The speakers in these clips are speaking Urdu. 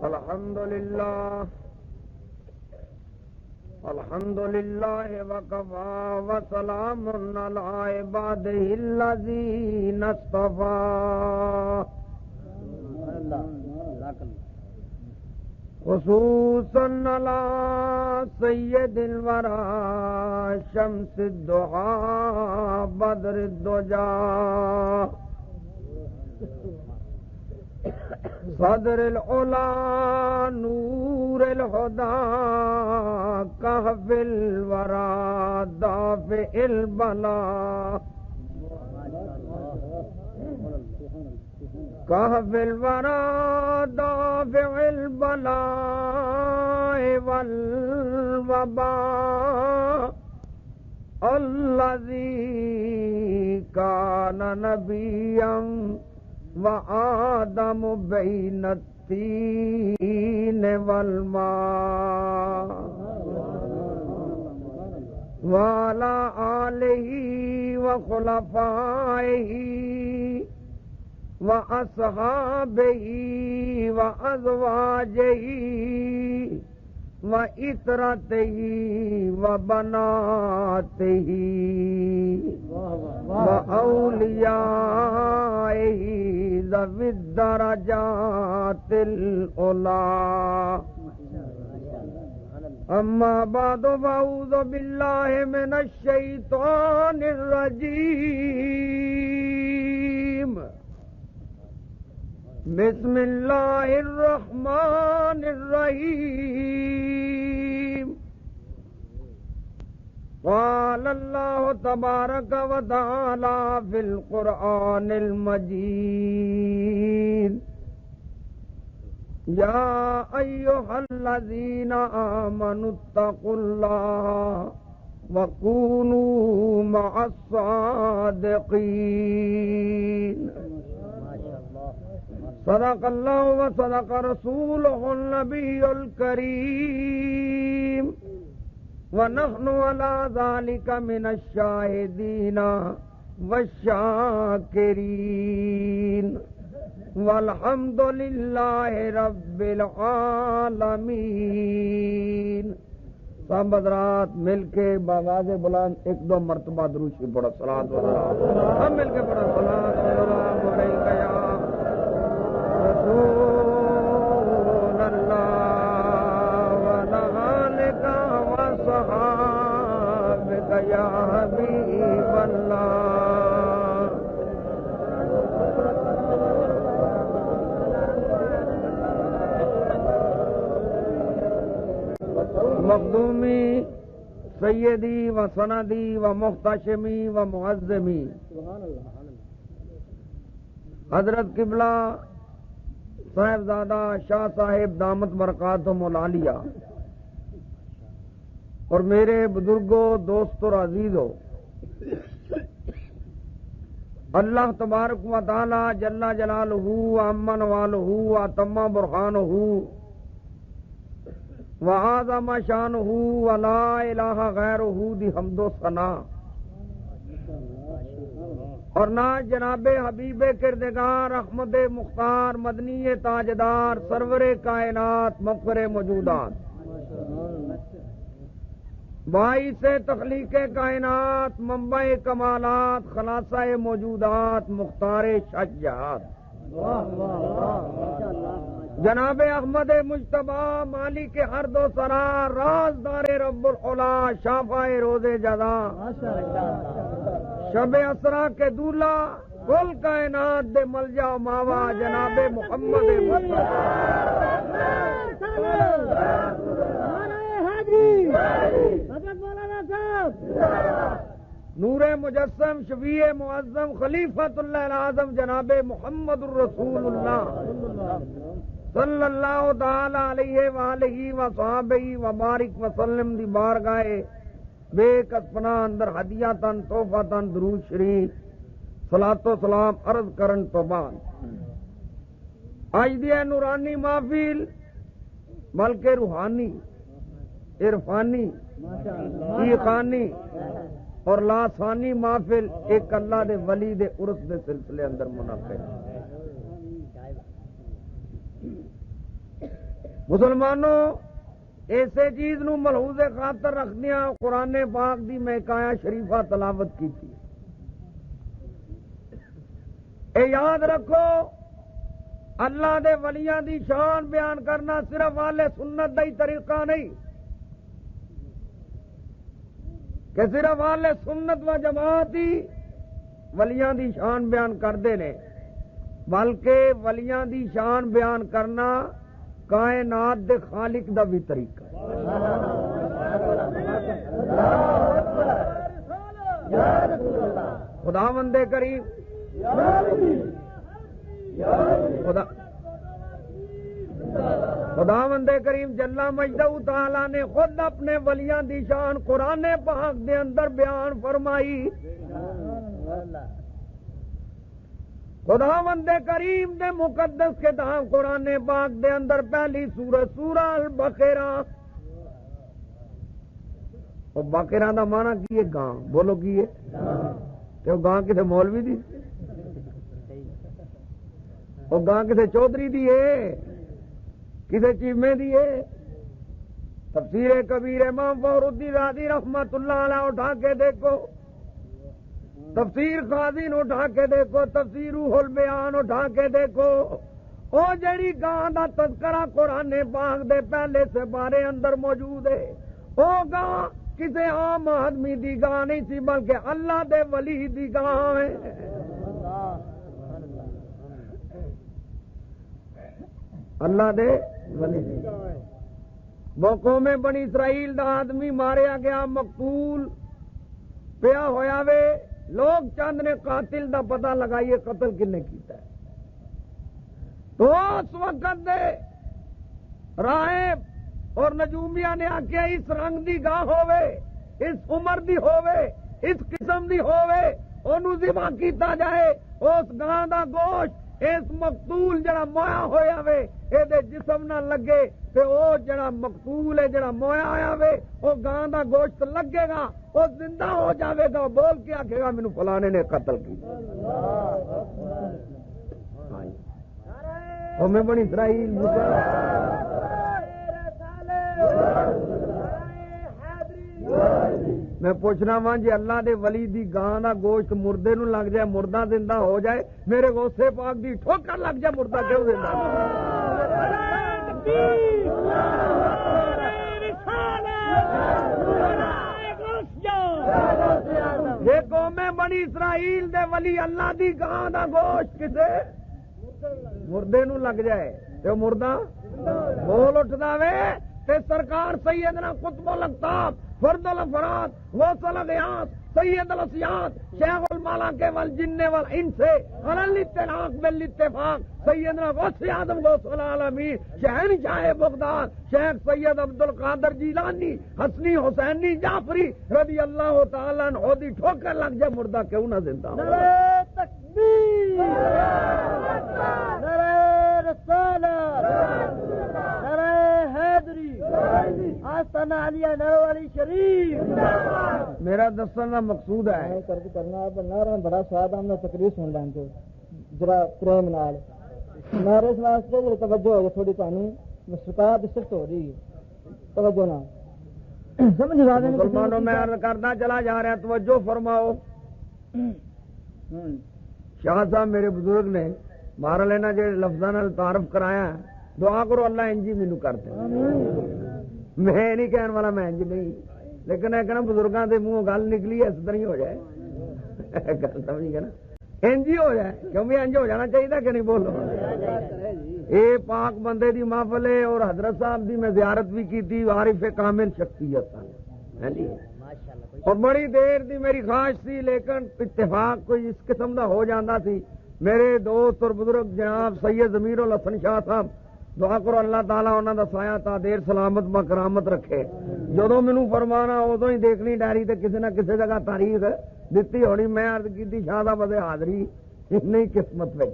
الحمد لله وكفى وسلام على عباده الذين اصطفى خصوصا على سيد الورى شمس الضحى بدر الدجى صدر العلا نور الهدى كهف الورى دافع البلاء كهف الورى دافع البلاء والوباء الذي كان نبيا وآدم بين الطين والماء وعلى آله وخلفائه وأصحابه وأزواجه وإطرته وبناته وأوليائه ذوي الدرجات العلى أما بعد فأعوذ بالله من الشيطان الرجيم بسم الله الرحمن الرحيم قال الله تبارك وتعالى في القرآن المجيد يا أيها الذين آمنوا اتقوا الله وكونوا مع الصادقين صدق الله وصدق رسوله النبي الكريم ونحن على ذلك من الشاهدين والشاكرين والحمد لله رب العالمين. سب حضرات مل کے باواز بلند ایک دو مرتبہ درود شریف پڑھو. صلوات و سلام ہم مل کے پڑھو. صلوات و سلام علیک یا رسول اللہ وعلی آلک وصحابک یا حبیب اللہ. مخدومی سیدی و سندی و محتشمی و معظمی حضرت قبلہ صاحبزادہ شاہ صاحب دامت برکاتہم العالیہ اور میرے بزرگوں دوستوں اور عزیزوں، اللہ تبارک و تعالی جل جلالہ و امن والہ و اتم برہانہ وَعَظَمَ شَانُهُ وَلَا إِلَٰهَ غَيْرُهُ دی حمد و ثنا اور نہ جناب حبیب کردگار احمد مختار مدنی تاجدار سرور کائنات مفخر موجودات باعث تخلیق کائنات منبع کمالات خلاصہ موجودات مختار شجاعت جناب احمد مجتبی مالک ہر دو سرا رازدار رب العلا شافع روز جزا شب اسرا کے دولہ کل کائنات دے ملجا ماوا جناب محمد نور مجسم شفیع معظم خلیفۃ اللہ العظم جناب محمد الرسول اللہ صلی اللہ تعالی علیہ وآلہ وصحابہ وبارک وسلم دی بارگاہ بے کسپنا اندر ہدیہ تن تحفہ تن درود شریف صلاۃ و سلام عرض کرن تو بعد آج دی نورانی محفل بلکہ روحانی عرفانی ایقانی اور لاسانی محفل ایک اللہ دے ولی دے عرس دے سلسلے اندر منعقد. مسلمانوں ایسے چیز نو ملحوظ خاطر رکھدیاں قرآن پاک دی میں آیا شریفہ تلاوت کی تھی. اے یاد رکھو اللہ دے ولیاں دی شان بیان کرنا صرف اہل سنت دا ہی طریقہ نہیں کہ صرف اہل سنت و جماعت ہی ولیاں دی شان بیان کردے نے، بلکہ ولیاں دی شان بیان کرنا کائنات دے خالق دا بھی طریقہ ہے. خداوند کریم خداوند کریم جل مجدہ تعالی نے خود اپنے ولیاں دی شان قرآن پاک دے اندر بیان فرمائی. خداوند کریم دے مقدس کتاب قرآن پاک دے اندر پہلی سورت سورہ البقرہ. اور بقرہ دا معنی کی ہے گاں، بولو کی ہے کہ وہ گاں کسے مولوی دی، وہ گاں کسے چودھری دی ہے، کسے چیمے دی ہے. تفسیر کبیر امام فخر الدین رازی رحمت اللہ علیہ اٹھا کے دیکھو، تفسیر قاضی نو اٹھا کے دیکھو، تفسیر روح البیان اٹھا کے دیکھو. او جڑی گاں دا تذکرہ قرآن پاک دے پہلے سے بارے اندر موجود ہے، او گاں کسی عام آدمی دی گاں نہیں سی بلکہ اللہ دے ولی دی گاں ہے. اللہ دے ولی دی گاں ہے. وہ قوم بنی اسرائیل دا آدمی ماریا گیا، مقتول پیا ہویا وے، لوگ چند نے قاتل دا پتہ لگائیے قتل کنے کیتا ہے. تو اس وقت دے راہب اور نجومیہ نے آکھیا اس رنگ دی گاہ ہووے، اس عمر دی ہووے، اس قسم دی ہووے، اونوں ذبح کیتا جائے. اس گاہ دا گوشت اس مقتول جڑا مویا ہویا وے اے دے جسم نہ لگے تے او جڑا مقتول ہے جڑا مویا ہویا وے او گاہ دا گوشت لگے گا، او زندہ ہو جاوے گا، بول کے آکھے گا مینوں فلانے نے قتل کیا. او میں بنی اسرائیل میں پوچھنا وا جی اللہ دے ولی دی گاں دا گوشت مردے نو لگ جائے، مردہ زندہ ہو جائے، میرے غوثے پاک دی ٹھوکر لگ جائے، مردہ کیوں زندہ؟ یہ قوم بنی اسرائیل دے ولی اللہ دی گاں دا گوشت کسے مردے نو لگ جائے تے مردہ بول اٹھدا وے. تے سرکار سیدنا قطب الاقطاب فرد الافراد غوث الاغیاث سید الاسیاد شیخ الملائکہ والجن والانس علی الاتفاق بالاتفاق سیدنا غوث اعظم غوث العالمین شہنشاہ بغداد شیخ سید عبد القادر جیلانی حسنی حسینی جعفری رضی اللہ تعالی عنہ دی ٹھوکر لگ جائے، مردہ کیوں نہ زندہ ہو؟ نعرہ تکبیر، نعرہ رسالت، نعرہ حیدری، آستانہ علیہ نروانی شریف. میرا دسن کا مقصود ہے کرنا نعرہ بڑا سواد ہم نے تقریر سن لیں گے ذرا پریم نال نعرے اس واسطے جو توجہ ہو تھوڑی تانوں مسکراہٹ صرف ہو رہی ہے، توجہ نہ سمجھ آ رہے مسلمانوں میں عرض کرنا چلا جا رہا، توجہ فرماؤ. شاہ صاحب میرے بزرگ نے مارا لینا جو لفظاں نال تعارف کرایا ہے، دعا کرو اللہ انجی مینو کرتے. میں نہیں کہنے والا میں انج نہیں، لیکن ہے کہ بزرگاں دے منہ گل نکلی اس طرح ہی ہو جائے، گل سمجھ گئے نا، انج ہی ہو جائے، کیونکہ انج ہو جانا چاہیے کہ نہیں؟ بولو اے پاک بندے دی محفل ہے اور حضرت صاحب دی میں زیارت بھی کی تھی، عارف کامل شخصیت اور بڑی دیر دی میری خواہش تھی، لیکن اتفاق کوئی اس قسم دا ہو جاندہ سی. میرے دوست اور بزرگ جناب سید ضمیر الحسن شاہ صاحب دعا کرو اللہ تعالیٰ انہوں دا سایہ تا دیر سلامت مکرامت رکھے. جدو مینو فرمانا ادو ہی دیکھنی ڈائری تے کسی نہ کسی جگہ تاریخ دیتی ہونی، میں عرض کی شاہ صاحب بس حاضری نہیں قسمت میں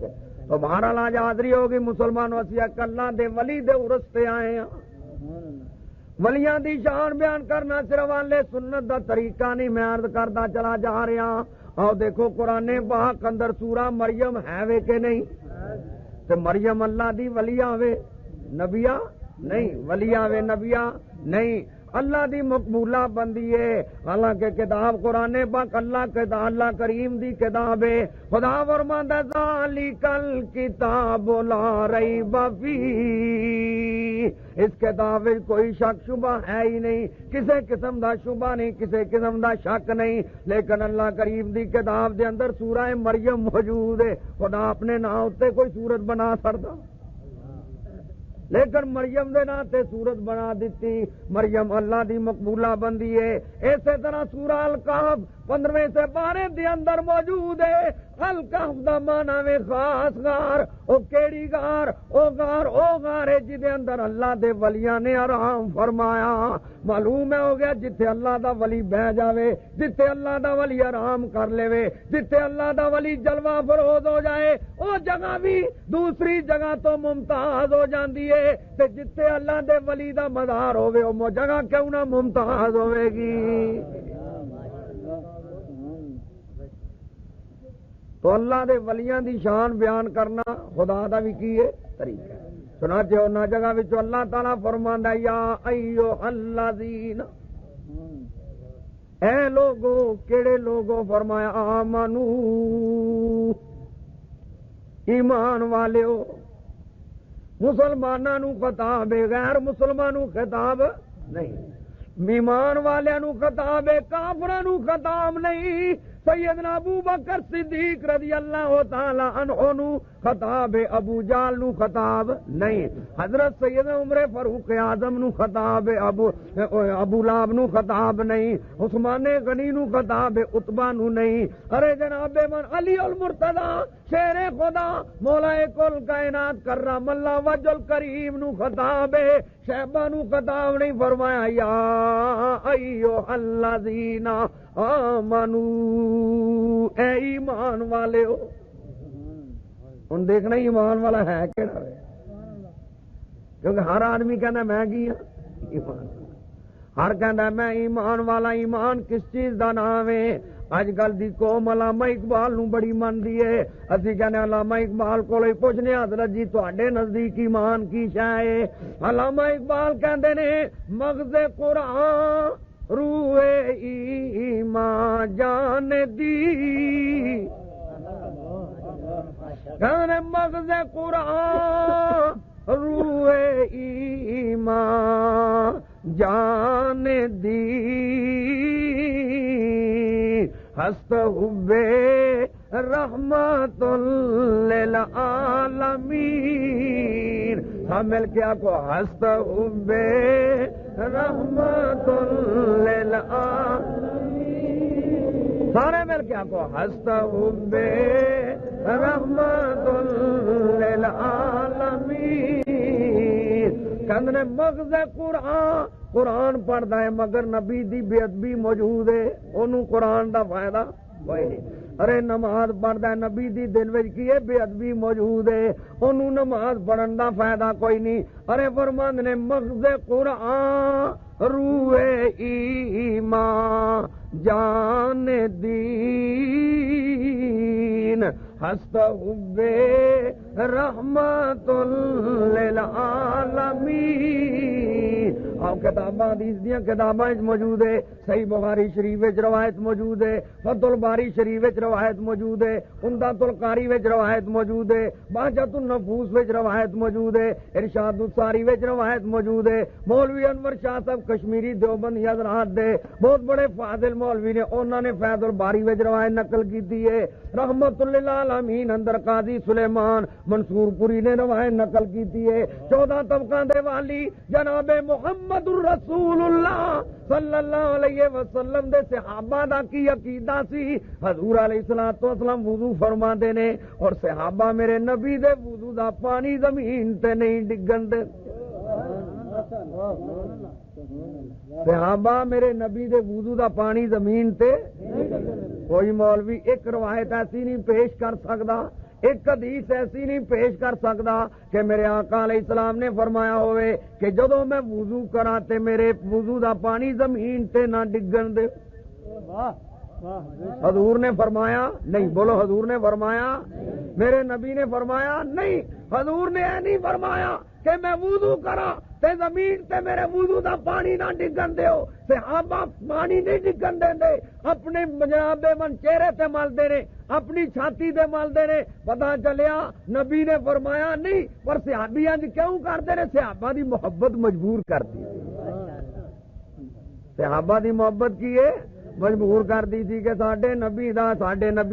تو بہرحال آج حاضری ہوگی. مسلمانوں اسی اللہ دے ولی دے عرس تے آئے ہیں. ولیاں دی شان بیان کرنا صرف والے سنت دا طریقہ نہیں، میں عرض کردا چلا جا رہا. اور دیکھو قرآن پاک اندر سورہ مریم ہے وے کہ نہیں؟ تے مریم اللہ دی ولیاں وے نبیہ نہیں، ولیاں وے نبیاں نہیں، اللہ دی مقبولہ بندی ہے۔ حالانکہ کتاب قرآن پاک اللہ کریم دی کتاب ہے۔ خدا فرماتا ذالک الکتاب لا ریب فیہ، اس کتاب میں کوئی شک شبہ ہے ہی نہیں، کسی قسم دا شبہ نہیں، کسی قسم دا شک نہیں۔ لیکن اللہ کریم دی کتاب دے اندر سورہ مریم موجود ہے۔ خدا اپنے نام تے کوئی صورت بنا سکتا، لیکن مریم دے نا تے صورت بنا دیتی۔ مریم اللہ دی مقبولہ بندی ہے۔ اسی طرح سورہ الکہف 15 سے 12 دے اندر موجود ہے۔ الکہف دا معنی میں خاص غار، او کیڑی غار؟ او غار ہے جدے اندر اللہ دے ولیاں نے آرام فرمایا۔ معلوم ہے ہو گیا جتھے اللہ دا ولی بہ جاوے، جتھے اللہ دا ولی آرام کر لے، جتھے اللہ دا ولی جلوہ فروز ہو جائے، او جگہ بھی دوسری جگہ تو ممتاز ہو جاندی ہے۔ تے جتھے اللہ دے ولی دا مدار ہوے او جگہ کیوں نہ ممتاز ہوے گی؟ تو اللہ دے ولیاں دی شان بیان کرنا خدا دا بھی کی ہے طریقہ ہے۔ چنانچہ انہاں جگہ وچ اللہ تعالیٰ فرماندا ہے یا ایھا الذین، اے لوگو، کیڑے لوگو؟ فرمایا آمنو، ایمان والیو۔ مسلماناں نو خطاب ہے، غیر مسلمانوں خطاب نہیں۔ ایمان والیاں نو خطاب ہے، کافراں نو خطاب نہیں۔ سیدنا ابو بکر صدیق رضی اللہ تعالی عنہ نو خطاب ہے، ابو جہل نو خطاب نہیں۔ حضرت سیدنا عمر فاروق اعظم نو خطاب ہے، ابو لہب نو خطاب نہیں۔ عثمان غنی نو خطاب ہے، عتبہ نو نہیں۔ ارے جناب من علی المرتضی شیر خدا مولا کل کائنات کرم اللہ وجہ الکریم نو خطاب ہے، شیبہ نو خطاب نہیں۔ فرمایا یا ایھا الذین آمنو، اے ایمان والے ہو۔ ہن دیکھنا ایمان والا ہے کیڑا ہے، کیونکہ ہر آدمی کہنا میں کی ہاں ایمان، ہر کہندا میں ایمان والا۔ ایمان کس چیز دا نام ہے؟ اج کل دی قوم علامہ اقبال نو بڑی مندی ہے۔ اسی کہنے علامہ اقبال کو پوچھنے حضرت جی تواڈے نزدیک ایمان کی شے ہے؟ علامہ اقبال کہندے نے مغز قرآن روح ایمان جان دی، کہنے مغز قرآن روح ایمان جان دی، ہست حب رحمت للعالمین۔ ہم مل کے آپ کو ہست حب رحمت للعالمین، سارے مل کے آپ کو ہست حب رحمت للعالمین۔ کہندے مغز قرآن، قرآن پڑھدا ہے مگر نبی دی بے ادبی موجود ہے، انہوں قرآن دا فائدہ کوئی نہیں۔ ارے نماز پڑھدا ہے نبی دی دل وچ کی ہے بے ادبی موجود ہے، انہوں نماز پڑھن دا فائدہ کوئی نہیں۔ ارے فرماند نے مغز قرآن روح ایمان جان دین، ہست حب رحمت للعالمین۔ آپ کتاباں حدیث دیاں کتاباں موجود ہے، صحیح بخاری شریف وچ روایت موجود ہے، فتح الباری شریف وچ روایت موجود ہے، عمدۃ القاری وچ روایت موجود ہے، بہجت النفوس وچ روایت موجود ہے، ارشاد الساری وچ روایت موجود ہے۔ مولوی انور شاہ صاحب کشمیری دیوبندی حضرات دے بہت بڑے فاضل مولوی نے، انہوں نے فیض الباری وچ روایت نقل کی ہے۔ رحمت للعالمین اندر قاضی سلیمان منصور پوری نے روایت نقل کی ہے۔ 14 طبقاں دے والی جناب محمد الرسول اللہ صلی اللہ علیہ وسلم دے صحابہ دا کی عقیدہ سی؟ حضور علیہ الصلوۃ والسلام وضو فرماندے نے اور صحابہ میرے نبی دے وضو دا پانی زمین تے نہیں ڈگن دے، صحابہ میرے نبی دے وضو دا پانی زمین تے۔ کوئی مولوی ایک روایت ایسی نہیں پیش کر سکتا، ایک حدیث ایسی نہیں پیش کر سکتا کہ میرے آقا علیہ السلام نے فرمایا ہوئے کہ جدوں میں وضو کراں تے میرے وضو دا پانی زمین تے نہ ڈگن دے۔ حضور نے فرمایا نہیں، بولو حضور نے فرمایا، میرے نبی نے فرمایا نہیں، حضور نے یہ نہیں فرمایا کہ میں وضو کرا تے زمین تے میرے وضو دا پانی نہ ڈگن دیو، صحابہ پانی نہیں ڈگن دیں دے، اپنے جناب من چہرے تے مل دے نے، اپنی چھاتی تے مل دے نے، پتا چلیا نبی نے فرمایا نہیں، پر صحابی انج کیوں کرتے نے؟ صحابہ دی محبت مجبور کرتی، صحابہ دی محبت کی ہے مجبور کر دی تھی کہ ساڈے نبی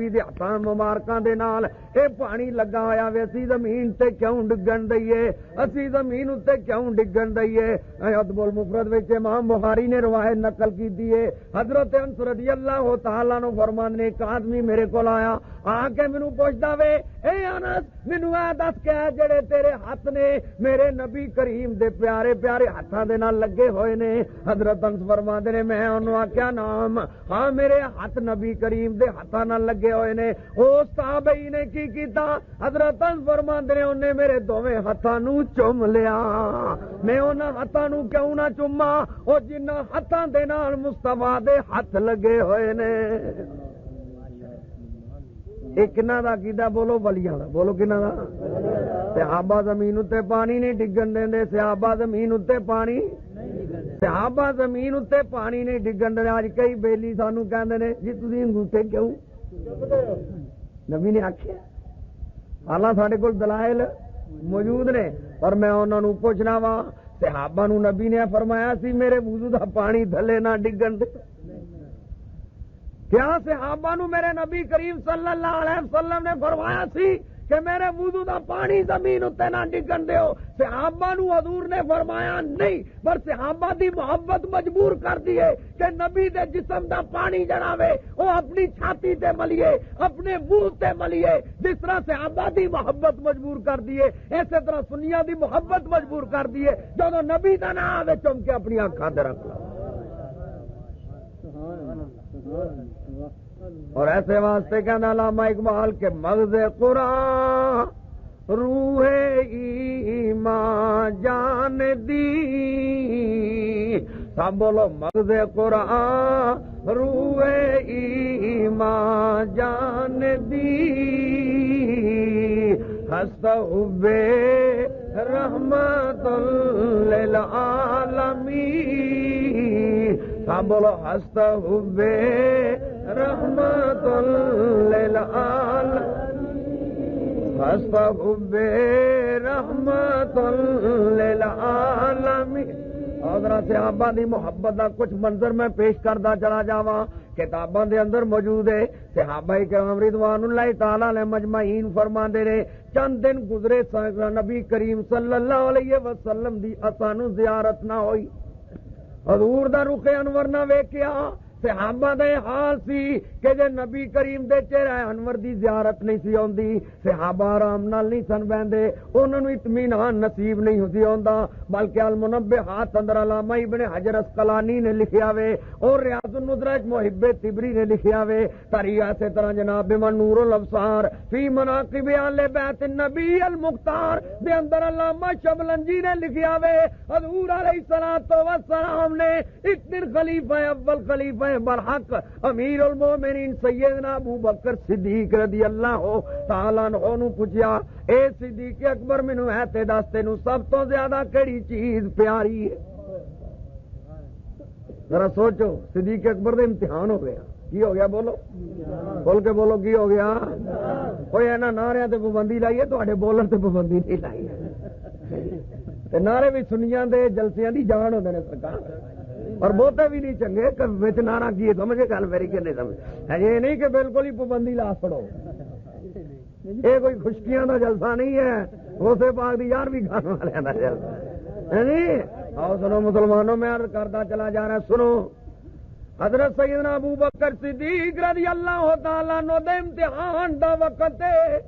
دے ہتھاں مبارکاں دے نال اے پانی لگا ہویا وے، اسی زمین تے کیوں ڈگن دئیے، اسی زمین اتے کیوں ڈگن دئیے۔ ادب المفرد وچ امام بخاری نے روایت نقل کی ہے، حضرت انس رضی اللہ تعالیٰ عنہ فرماندے نے ایک آدمی میرے کول آیا، آ کے مینوں پوچھدا وے اے انس مینوں اے دس کہ جڑے تیرے ہاتھ نے میرے نبی کریم دے پیارے پیارے ہاتھاں دے نال لگے ہوئے نے۔ حضرت انس فرماندے نے میں انہوں آکھیا نام، ہاں میرے ہاتھ نبی کریم دے ہاتھاں نال لگے ہوئے نے۔ اس تابعی نے کی کیتا؟ حضرت انس فرماندے نے انہیں میرے دوویں ہاتھاں نوں چوم لیا۔ میں انہاں ہاتھاں نوں کیوں نہ چوما؟ او جنہاں ہاتھاں دے نال مصطفیٰ دے ہاتھ لگے ہوئے نے۔ ایک کنہ دا کیتا؟ بولو ولیاں دا، بولو کنہ دا؟ صحابہ زمین اتے پانی نہیں ڈگن دے، صحابہ زمین اتے پانی، صحابہ زمین اتے پانی نہیں ڈگن دے۔ اج کئی بیلی سانو کہندے نے جی تسی انگوٹھے کیوں؟ نبی نے آکھیا، حالاں ساڈے کول دلائل موجود نے، پر میں انہاں نوں پوچھنا وا صحابہ نوں نبی نے فرمایا سی میرے وضو دا پانی تھلے نہ ڈگن دے؟ کیا صحابہ نو میرے نبی کریم صلی اللہ علیہ وسلم نے فرمایا سی کہ میرے وضو دا پانی زمین اتے نہ ڈگن دیو؟ صحابہ نو حضور نے فرمایا نہیں، پر صحابہ دی محبت مجبور کر دیے کہ نبی دے جسم دا پانی جڑاوے وہ اپنی چھاتی تے ملیے، اپنے منہ تے ملیے۔ جس طرح صحابہ دی محبت مجبور کر دیے، اسی طرح سنیاں دی محبت مجبور کر دیے، جدوں نبی دا نام آوے چم کے اپنی آنکھاں تے رکھ لو۔ اور ایسے واسطے کہنا علامہ اقبال کے مغز قرآن روح ایمان جان دی، سب بولو مغز قرآن روح ایمان جان دی، ہستہ بے رحمت للعالمین، سب بولو ہستہ بے رحمت للعالمین، ہستہ بے رحمت للعالمین۔ حضرت صحابہ دی محبت دا کچھ منظر میں پیش کردا چلا جاواں، کتاباں دے اندر موجود ہے۔ صحابہ کرام رضوان اللہ تعالی علیہ مجمعین فرماندے نے چند دن گزرے نبی کریم صلی اللہ علیہ وسلم دی اسانو زیارت نہ ہوئی، حضور دا رخ انور نہ ویکھیا۔ صحابہ دے حال سی کہ جے نبی کریم دے چہرہ انور دی زیارت نہیں سی ہوندی، صحابہ آرام نال نہیں سن بیندے، انہاں نوں اطمینان نصیب نہیں ہوندی ہوندا، بلکہ المنبہات اندر علامہ ابن حجر اسقلانی نے لکھیا وے اور ریاض الندرج محب طبری نے لکھیا وے، تاریخ اسی طرح جناب من نور الابصار فی مناقب اہل بیت النبی المختار دے اندر علامہ شبلنجی نے لکھیا وے حضور علیہ الصلوۃ والسلام نے ایک دن خلیفہ اول خلیفہ برحق امیر المومنین سیدنا ابو بکر صدیق رضی اللہ تعالی عنہ نو پوچھیا، اے صدیق اکبر مینوں ہے تے دس تینوں سب تو زیادہ کیڑی چیز پیاری ہے؟ ذرا سوچو، صدیق اکبر دے امتحان ہو گیا، کی ہو گیا؟ بولو بول کے بولو کی ہو گیا؟ کوئی اینا نعرے تے پابندی لائیے، تواڈے بولن تے پابندی نہیں لائی، نعرے بھی سنیاں دے جلسیاں دی جان ہوندے نے سرکار، اور بہتے بھی نہیں چنگے وچ نعرہ کیے سمجھے گل میری کہ نہیں سمجھ؟ یہ نہیں کہ بالکل ہی پابندی لا پڑو، یہ کوئی خشکیاں دا جلسہ نہیں ہے، غوث پاک دی 11ویں گان والے دا جلسہ ہے۔ آؤ سنو مسلمانوں، میں عرض کرتا چلا جا رہا، سنو حضرت سیدنا ابو بکر صدیق رضی اللہ تعالیٰ عنہ دے امتحان دا وقت ہے،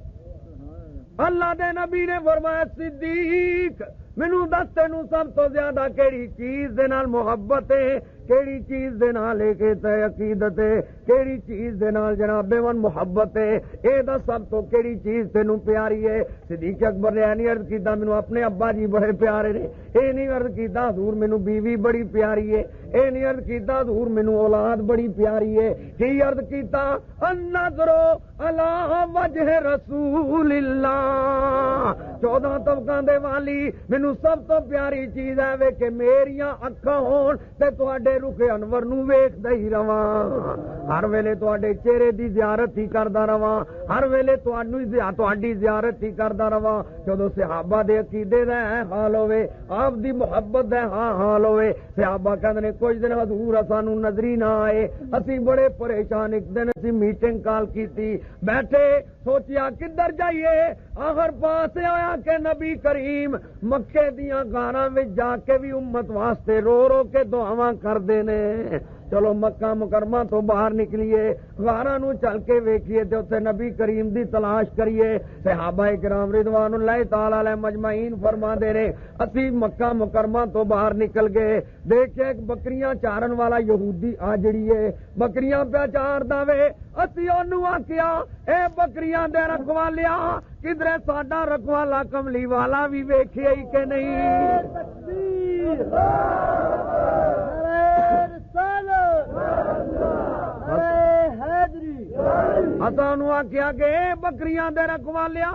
اللہ دے نبی نے فرمایا صدیق مینوں دس تینوں سب تو زیادہ کیڑی چیز دے نال محبت ہے؟ کیڑی چیز دے نال لے کے تے عقیدت ہے، کیڑی چیز دے نال جناب من محبت ہے، اے دا سب تو کیڑی چیز تینوں پیاری ہے؟ صدیق اکبر نے نہیں عرض کیتا مینوں اپنے ابا جی بڑے پیارے نے، اے نہیں عرض کیتا حضور مینوں بیوی بڑی پیاری ہے، اے نہیں عرض کیتا حضور مینوں اولاد بڑی پیاری ہے، کی عرض کیتا النظر علی وجہ رسول اللہ، 14 طبقاں دے والی مینوں سب تو پیاری چیز ہے وے کہ میریاں اکھاں ہون تے تواڈے رخ انور نوں ویکھدا ہی رواں، ہر ویلے تواڈے چہرے دی زیارت ہی کردا رواں، ہر ویلے تواڈی زیارت ہی کردا رواں۔ جدوں صحابہ دے عقیدے دا حال ہوے، آپ دی محبت دا حال ہوے، صحابہ کہندے نے کچھ دن حضور سانوں نظر ہی نہ آئے، اسی بڑے پریشان، ایک دن اسی میٹنگ کال کیتی، بیٹھے سوچیا کدھر جائیے، آخر پاس آیا کہ نبی کریم مکے دیاں غاراں وچ جا کے بھی امت واسطے رو رو کے دعاواں کردے نے۔ چلو مکہ مکرمہ تو باہر نکلیے، غاراں نو چل کے ویکھیے تے اوتھے نبی کریم دی تلاش کریے۔ صحابہ کرام رضوان اللہ تعالی علیہ مجمعین فرماندے نے اسی مکہ مکرمہ تو باہر نکل گئے، دیکھے ایک بکریاں چارن والا یہودی آ جڑی ہے، بکریاں پہ چاردا وے، اسی اونوں آکھیا اے بکریاں دے رکھوالیا کدھر ساڈا رکھوالا کملی والا بھی ویکھے ہی کہ نہیں؟ اسانوں آکھیا کہ بکریاں دے رکھوالیا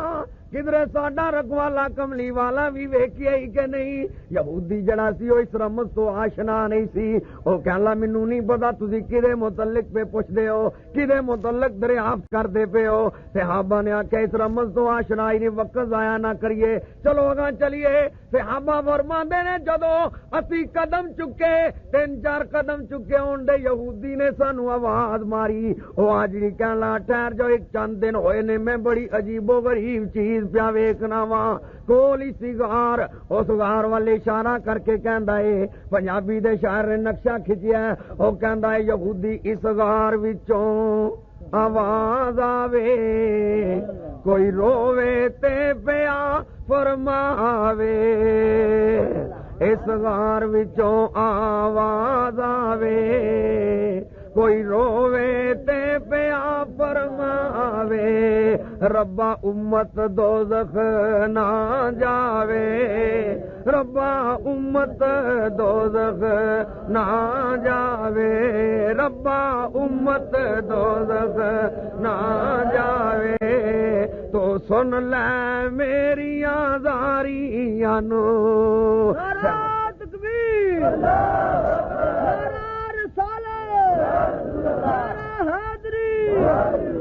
کدھر ساڈا رکھوالا کملی والا بھی ویکھیا ہی کہ نہیں؟ یہودی جڑا سی وہ اس رمز تو آشنا نہیں سی، وہ کہلا مینوں نہیں پتا تسی کدے متعلق پہ پوچھدے ہو، کدے متعلق دریافت کردے پے ہو۔ صحابہ نے آکھیا اس رمز تو آشنا ہی نہیں، وقت ضائع نہ کریے، چلو اگاں چلیے۔ صحابہ فرماندے نے جدوں اسی قدم چکے 3-4 قدم چکے ہون دے یہودی نے سانو آواز ماری، او آجڑی کہلا ٹھہر جو ایک چند دن ہوئے نے میں بڑی عجیب و غریب چیز پیا ویکھنا وا، کول ہی سگار، اس غار والے اشارہ کر کے کہندا ہے، پنجابی دے شاعر نے نقشہ کھچیا ہے، او کہندا ہے یہودی اس غار وچوں آواز آوے، کوئی روے تے پیا فرماوے، اس غار وچوں آواز آوے، کوئی روے تے پیا فرماوے، ربا امت دوزخ نہ جاوے، ربا امت دوزخ نہ جاوے، ربا امت دوزخ نہ جاوے، تو سن لے میریاں زاریاں نو۔ نعرہ تکبیر،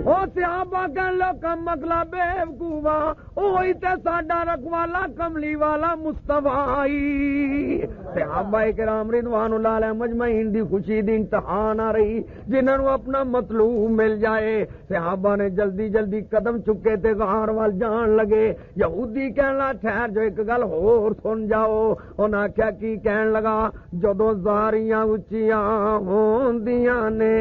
او صحابہ کہن لو کم مکلا بے وقوفا، اوہی تے ساڈا رکھوالا کملی والا مصطفی۔ صحابہ کرام رضوان اللہ علیہ مجمعین دی خوشی دی انتہا نہ رہی، جنہاں نو اپنا مطلوب مل جائے۔ صحابہ نے جلدی جلدی قدم چکے تے غار وال جان لگے۔ یہودی کہن لگا ٹھہر جو ایک گل ہور سن جاؤ، انہاں آکھیا کی کہن لگا، جدوں زاریاں اچیاں ہوندیاں نے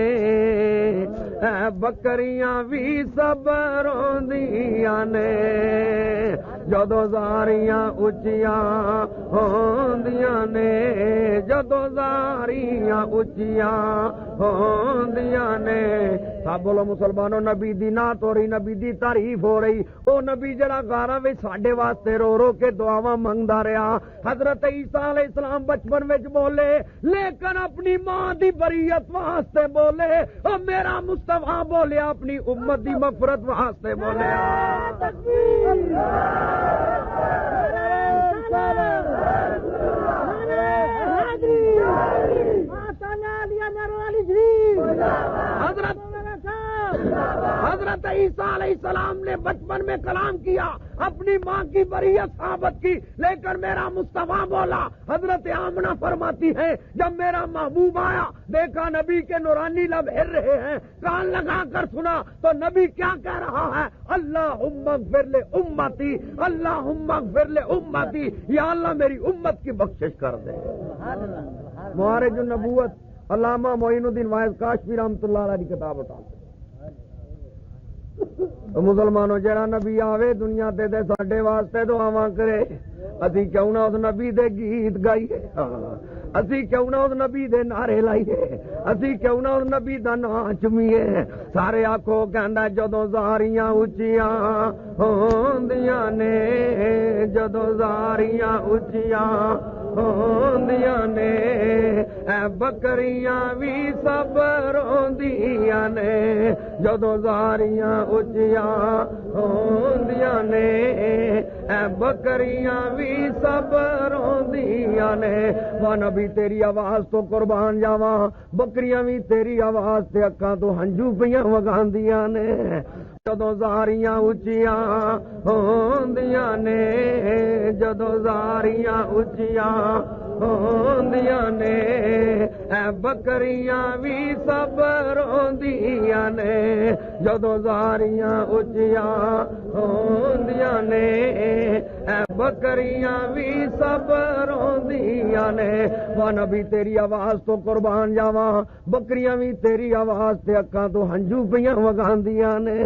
بکریاں بھی سب روندیاں نے، جدوں زاریاں اچیاں ہوندیاں نے، جدوں زاریاں اچیاں ہوندیاں نے۔ سب بولو مسلمانوں، نبی دی نعت ہو رہی، نبی دی تعریف ہو رہی، او نبی جڑا غاراں وچ ساڈے واسطے رو رو کے دعاواں منگدا رہیا۔ حضرت عیسیٰ علیہ السلام بچپن وچ بولے لیکن اپنی ماں دی بریت واسطے بولے، او میرا مصطفیٰ بولے اپنی امت دی مغفرت واسطے بولے۔ حضرت عیسیٰ علیہ السلام نے بچپن میں کلام کیا، اپنی ماں کی بریت ثابت کی، لیکن میرا مصطفیٰ بولا۔ حضرت آمنہ فرماتی ہے جب میرا محبوب آیا، دیکھا نبی کے نورانی لب ہل رہے ہیں، کان لگا کر سنا تو نبی کیا کہہ رہا ہے، اللہم اغفر لامتی، اللہم اغفر لامتی، یا اللہ میری امت کی بخشش کر دے۔ معارج النبوت علامہ معین الدین واعظ کاشفی رحمۃ اللہ علیہ کی کتاب اٹھا مسلمانوں جڑا نبی آوے دنیا تے ساڈے واسطے دعاواں کرے اسی کیوں نہ اس نبی دے گیت گائیے اسی کیوں نہ اس نبی دے نعرے لائیے اسی کیوں نہ اس نبی دا نام چمیے سارے آکھو کہندا جدوں زاریاں اچیاں ہوندیاں نے جدوں زاریاں اچیاں ہوندیاں نے اے بکریاں بھی سب روندیاں نے جدوں زاریاں اچیاں ہوندیاں نے اے بکریاں بھی سب روندیاں نے وہ نبی تیری آواز تو قربان جاواں بکریاں بھی تیری آواز تے اکھاں تو ہنجو پیاں وگاندیاں نے جدوں زاریاں اچیاں ہوندیاں نے جدوں زاریاں اچیاں ہوندیاں نے اے بکریاں بھی سب روندیاں نے جدوں زاریاں اچیاں ہوندیاں نے اے بکریاں بھی سب روندیاں نے وہ نبی تیری آواز تو قربان جاواں بکریاں بھی تیری آواز تے اکھاں تو ہنجو پیاں وگاندیاں نے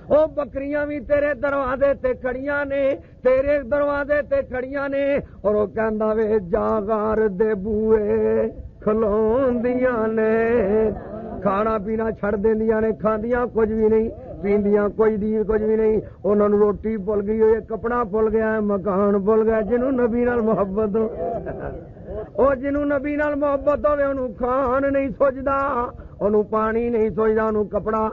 او بکریاں بھی تیرے دروازے تے کھڑیاں نے تیرے دروازے تے کھڑیاں نے اور او کہندا وے جاغار دے بوئے کھلوندیاں نے کھانا پینا چھڑ دیندیاں نے کھاندیاں کچھ بھی نہیں پیندیاں کوئی دی کچھ بھی نہیں انہاں نوں روٹی بھول گئی ہوئے کپڑا بھول گیا ہے مکان بھول گیا جنوں نبی نال محبت ہو او جنوں نبی نال محبت ہوے اونوں کھان نہیں سوچدا اونوں پانی نہیں سوچدا اونوں کپڑا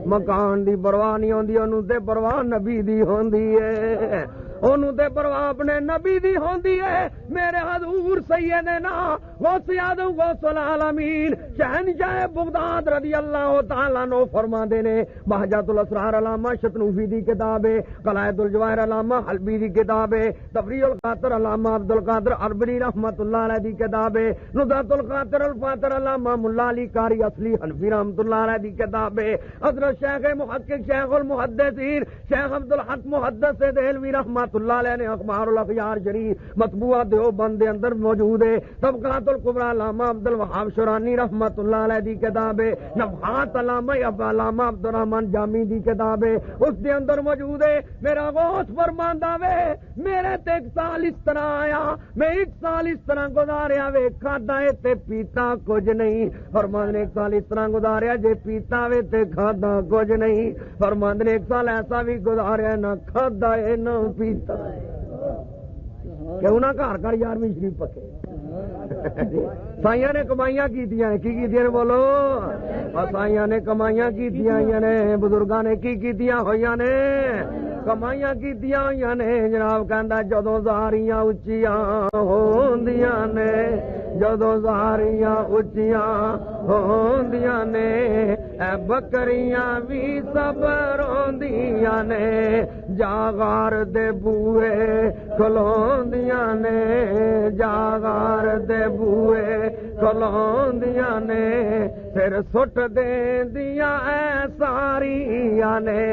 مکان دی پرواہ نہیں ہوندی اونوں تے پرواہ نبی دی ہوندی ہے اونوں تے پرواہ اپنے نبی دی ہوندی ہے میرے حضور سیدنا غوث اعظم غوث العالمین شہنشاہ بغداد رضی اللہ تعالی عنہ فرماندے نے بہجت الاسرار علامہ شتنوفی دی کتاب ہے قلائد الجواہر علامہ حلبی دی کتاب ہے تفریح القاطر علامہ عبد القادر اربلی رحمۃ اللہ علیہ دی کتاب ہے نزہۃ القاطر الفاتر علامہ ملا علی قاری اصلی حنفی رحمۃ اللہ علیہ دی کتاب ہے حضرت شیخ محقق شیخ المحدثین شیخ عبد الحق محدث دہلوی رحمۃ اللہ علیہ نے اخبار الاخیار شریف مطبوعہ دیوبند دے اندر موجود ہے طبقات الکبریٰ علامہ عبد الوہاب شورانی رحمۃ اللہ علیہ دی کتاب ہے نفحات علامہ عبد الرحمن جامی دی کتاب ہے اس دے اندر موجود ہے میرا غوث فرماندا وے میرے تے ایک سال اس طرح آیا میں ایک سال اس طرح گزاریا وے کھادا اے تے پیتا کچھ نہیں فرماندے نے ایک سال اس طرح گزاریا جے پیتا وے تے کھادا کچھ نہیں فرماندے نے ایک سال ایسا بھی گزاریا نہ کھادا اے نہ پیتا کیوں نہ گھر گھر یارویں شریف پکے سائیاں نے کمائیاں کیتیاں کی کیتیاں نے بولو سائیاں نے کمائیاں کیتیاں نے بزرگاں نے کی کیتیاں ہوئیاں نے کمائیاں کیتیاں ہوئیاں نے جناب کہندا جدوں زاریاں اچیاں ہوندیاں نے جدوں زاریاں اچیاں ہوندیاں نے اے بکریاں بھی سب روندیاں نے جاغار دے بوئے کھلوندیاں نے جاغار دے بوئے کھلوندیاں نے پھر سٹ دیندیاں اے ساریاں نے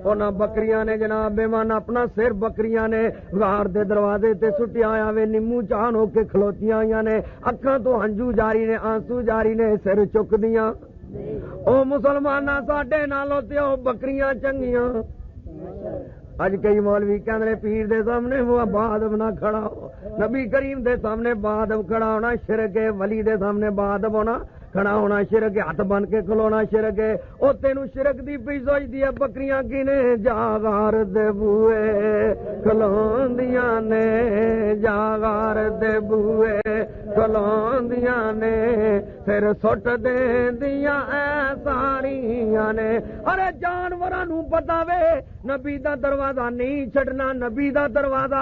انہاں بکریاں نے جناب بیمان اپنا سر بکریاں نے غار دے دروازے تے سٹیا ہویا وے نیمو چان ہو کے کھلوتیاں ہوئیاں نے اکھاں تو ہنجو جاری نے آنسو جاری نے سر چک دیاں او مسلماناں ساڈے نالوں تے او بکریاں چنگیاں اج کئی مولوی کہندے پیر دے سامنے وہ بادب نہ کھڑا ہو نبی کریم دے سامنے بادب کھڑا ہونا شرک ہے ولی دے سامنے بادب ہونا کھڑا ہونا شرک ہے ہاتھ بن کے کھلونا شرک ہے او تینوں شرک دی پئی سوچدی ہے بکریاں کینے جاغار دے بوئے کھلوندیاں نے جاغار دے بوئے کھلوندیاں نے پھر سٹ دیندیاں اے ساریاں نے ارے جانوراں نوں پتہ وے نبی دا دروازہ نہیں چھڈنا نبی دا دروازہ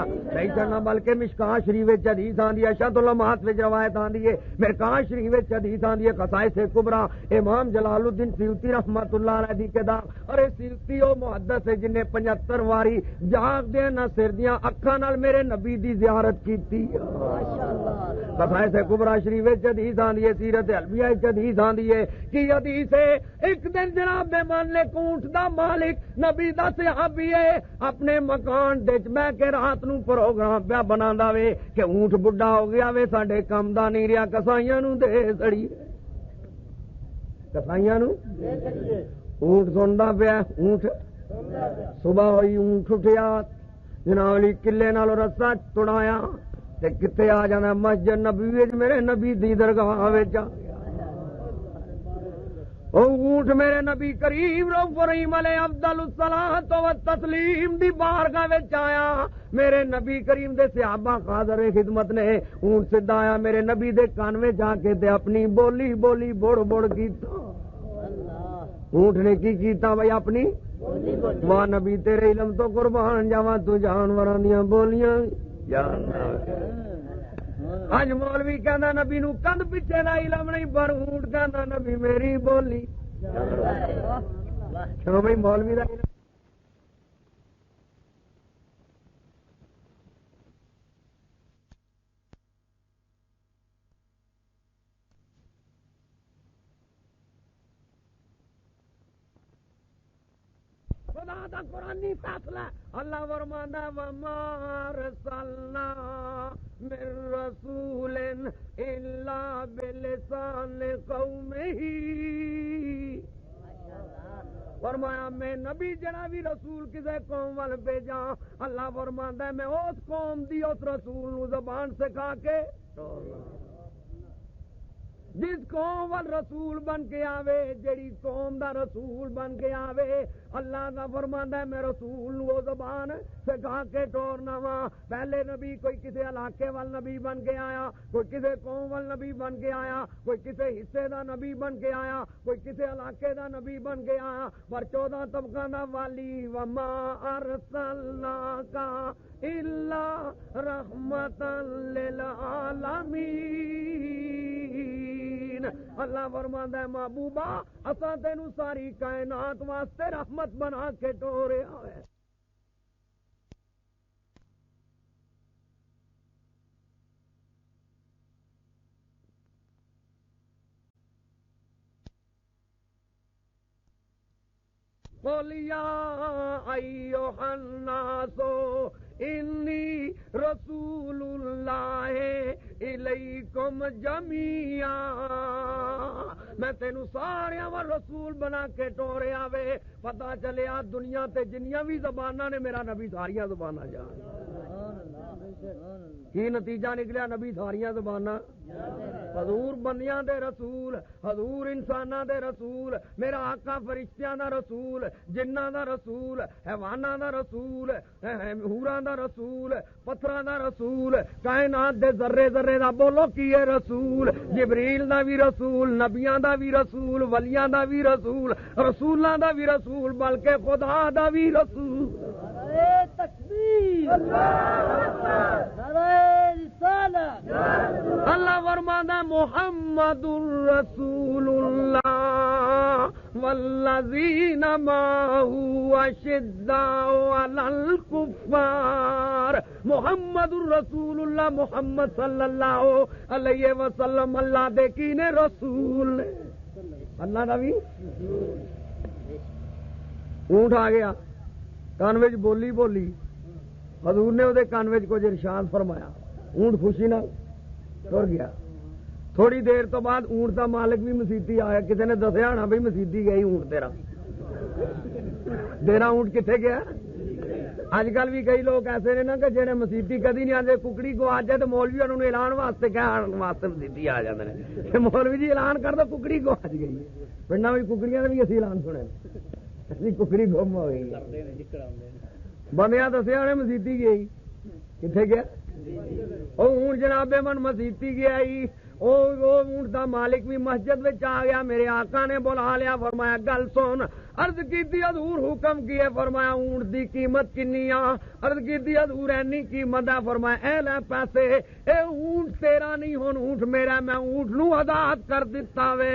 نہیں چھڈنا بلکہ مشکاہ شریف وچ حدیث آندی ہے اشد الامات وچ روایت آندی ہے مرکاہ شریف وچ حدیث آندی ہے قصائص کبریٰ امام جلال الدین سیوطی رحمۃ اللہ علیہ دی کتاب اور سیوطی او محدث ہے جن نے 75 واری جاگ دے نہ سر دیاں اکھاں نال میرے نبی دی زیارت کیتی ماشاءاللہ قصائص کبریٰ شریف وچ حدیث آندی ہے سیرت البیہ وچ حدیث آندی ہے کہ حدیث ہے ایک دن جناب مہمان نے اونٹ دا مالک نبی دا صحابی ہے اپنے مکان دے بیٹھ کے رات نو پروگرام پیا بناندا وے کہ اونٹ بڈھا ہو گیا وے ساڈے کم دا نہیں رہیا کسائیاں نو دے سڑی کسائیاں نو اونٹ سنتا پیا اونٹ صبح ہوئی اونٹ اٹھیا جناب علی قلعے نال رستہ توڑایا تے کتے آ جانا مسجد نبی وچ میرے نبی دی درگاہ وچ آ گیا او اونٹ میرے نبی کریم ابراہیم علیہ افضل الصلاۃ والتسلیم دی بارگاہ وچ آیا میرے نبی کریم دے صحابہ حاضر خدمت نے اونٹ سیدھا آیا میرے نبی دے کان وچ جا کے تے اپنی بولی بولی بڑ بڑ کیتا اونٹ نے کی کیتا بھائی اپنی ماں نبی تیرے علم تو قربان جاواں تو جانوراں دیاں بولیاں جاندا اج مولوی کہندا نبی نو کند پیچھے دا علم نہیں پر اونٹ کہندا نبی میری بولی کیوں بھائی مولوی دا علم خدا دا قرآنی فیصلہ اللہ فرماندا وما ارسلنا من رسول الا بلسان قومه فرمایا میں نبی جڑا بھی رسول کسے قوم وال بھیجا اللہ فرماندا ہے میں اس قوم دی اس رسول نو زبان سکھا کے جس قوم وال رسول بن کے آوے جڑی قوم دا رسول بن کے آوے اللہ دا فرماندا ہے میں رسول نو زبان سکھا کے ٹورنا وا پہلے نبی کوئی کسی علاقے وال نبی بن کے آیا کوئی کسی قوم وال نبی بن کے آیا کوئی کسی حصے دا نبی بن کے آیا کوئی کسی علاقے دا نبی بن کے آیا پر 14 طبقاں دا والی وما ارسلناک الا رحمتا للعالمین اللہ فرماندا ہے محبوبہ اساں تینوں ساری کائنات واسطے رحمت بنا کے ٹوریا ہے قُلْ يَا أَيُّهَا النَّاسُ إِنِّي رَسُولُ اللَّهِ إِلَيْكُمْ جَمِيعًا میں تینوں سارے رسول بنا کے ٹوریا وے پتہ چلیا دنیا تے جنیاں بھی زباناں نے میرا نبی ساریاں زباناں جان کی نتیجہ نکلیا نبی ساریاں زباناں حضور بندیاں دے رسول حضور انساناں دے رسول میرا آقا فرشتیاں دا رسول جناں دا رسول حیواناں دا رسول حوراں دا رسول پتھراں دا رسول کائنات دے ذرے ذرے دا بولو کی ہے رسول جبریل دا بھی رسول نبیاں دا بھی رسول ولیاں دا بھی رسول رسولاں دا بھی رسول بلکہ خدا دا بھی رسول تکبیر اللہ فرماتا محمد رسول اللہ والذین معه اشداء علی الکفار محمد رسول اللہ محمد صلی اللہ علیہ وسلم اللہ دے کینے رسول اللہ دا بھی اونٹ آ گیا کان وچ بولی بولی حضور نے وہ کان وچ کچھ ارشاد فرمایا اونٹ خوشی نہ ٹر گیا تھوڑی دیر تو بعد اونٹ کا مالک بھی مسیتی آیا کسی نے دسیا ہونا بھائی مسیتی گئی اونٹ تیرا اونٹ کتنے گیا اج کل بھی کئی لوگ ایسے نے نا کہ جہاں مسیتی کدی نہیں آتے ککڑی کو آ جائے تو مولوی انہوں نے اعلان واسطے کہنے واسطے مسیتی آ جاتے ہیں مولوی جی اعلان کر دو ککڑی کو آج گئی پنڈا بھی ککڑیاں بھی اسی اعلان سنے ککڑی گم ہو گئی بندیاں دسیا انہیں مسیتی گئی کتنے گیا اونٹ جناب من مسیتی گیا اونٹ دا مالک بھی مسجد میں آ گیا میرے آقا نے بلا لیا فرمایا گل سن عرض کی حضور حکم کیے فرمایا اونٹ دی قیمت کنی عرض کی حضور اینی قیمت ہے فرمایا اے لے پیسے اے اونٹ تیرا نہیں ہن اونٹ میرا میں اونٹ نو آزاد کر دیتا وے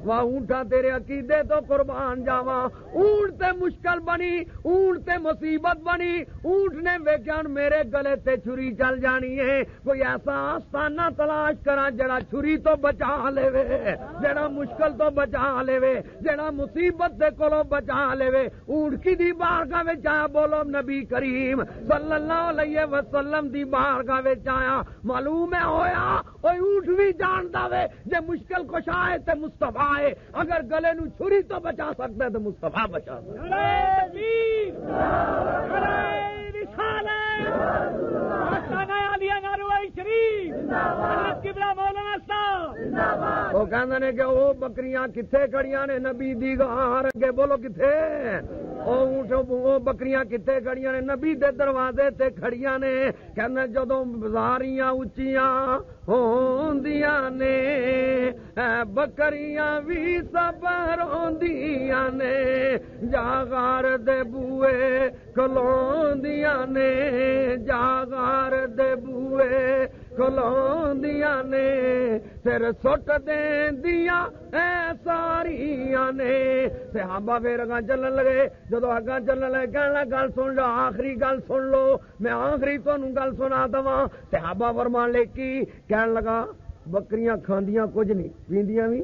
واہ اونٹا تیرے عقیدے تو قربان جاواں اونٹ تے مشکل بنی اونٹ تے مصیبت بنی اونٹ نے ویکھیا میرے گلے تے چھری چل جانی ہے کوئی ایسا آستانہ تلاش کراں جڑا چھری تو بچا لے جڑا مشکل تو بچا لے جڑا مصیبت دے کولو بچا لے اونٹ کی دی بارگاہ وچ آیا بولو نبی کریم صلی اللہ علیہ وسلم دی بارگاہ وچ آیا معلوم ہے ہویا اوے اونٹ بھی جاندا وے جے مشکل کشا ہے تے مصطفیٰ ہے اگر گلے نو چھری تو بچا سکتا ہے تو مصطفیٰ بچا سکتا ہے وہ کہندے نے کہ وہ بکریاں کتھے کھڑیاں نے نبی دی گھر اگے بولو کتھے وہ بکریاں کتھے کھڑیاں نے نبی دے دروازے تے کھڑیاں نے کہندے جدوں بازاریاں اونچیاں ہوندیاں نے بکریاں بھی صبر ہوندیاں نے جاغار دے بوئے کھلوندیاں نے جاغار دے بوئے کھلوندیاں نے سر سٹ دیندیاں اے ساریاں نے صحابہ پھر اگاں چلن لگے جدو اگاں چلن لگے کہنا گل سن لو آخری گل سن لو میں آخری تانوں گل سنا دواں صحابہ فرمان لے کی کہن لگا بکریاں کھاندیاں کچھ نہیں پیندیاں بھی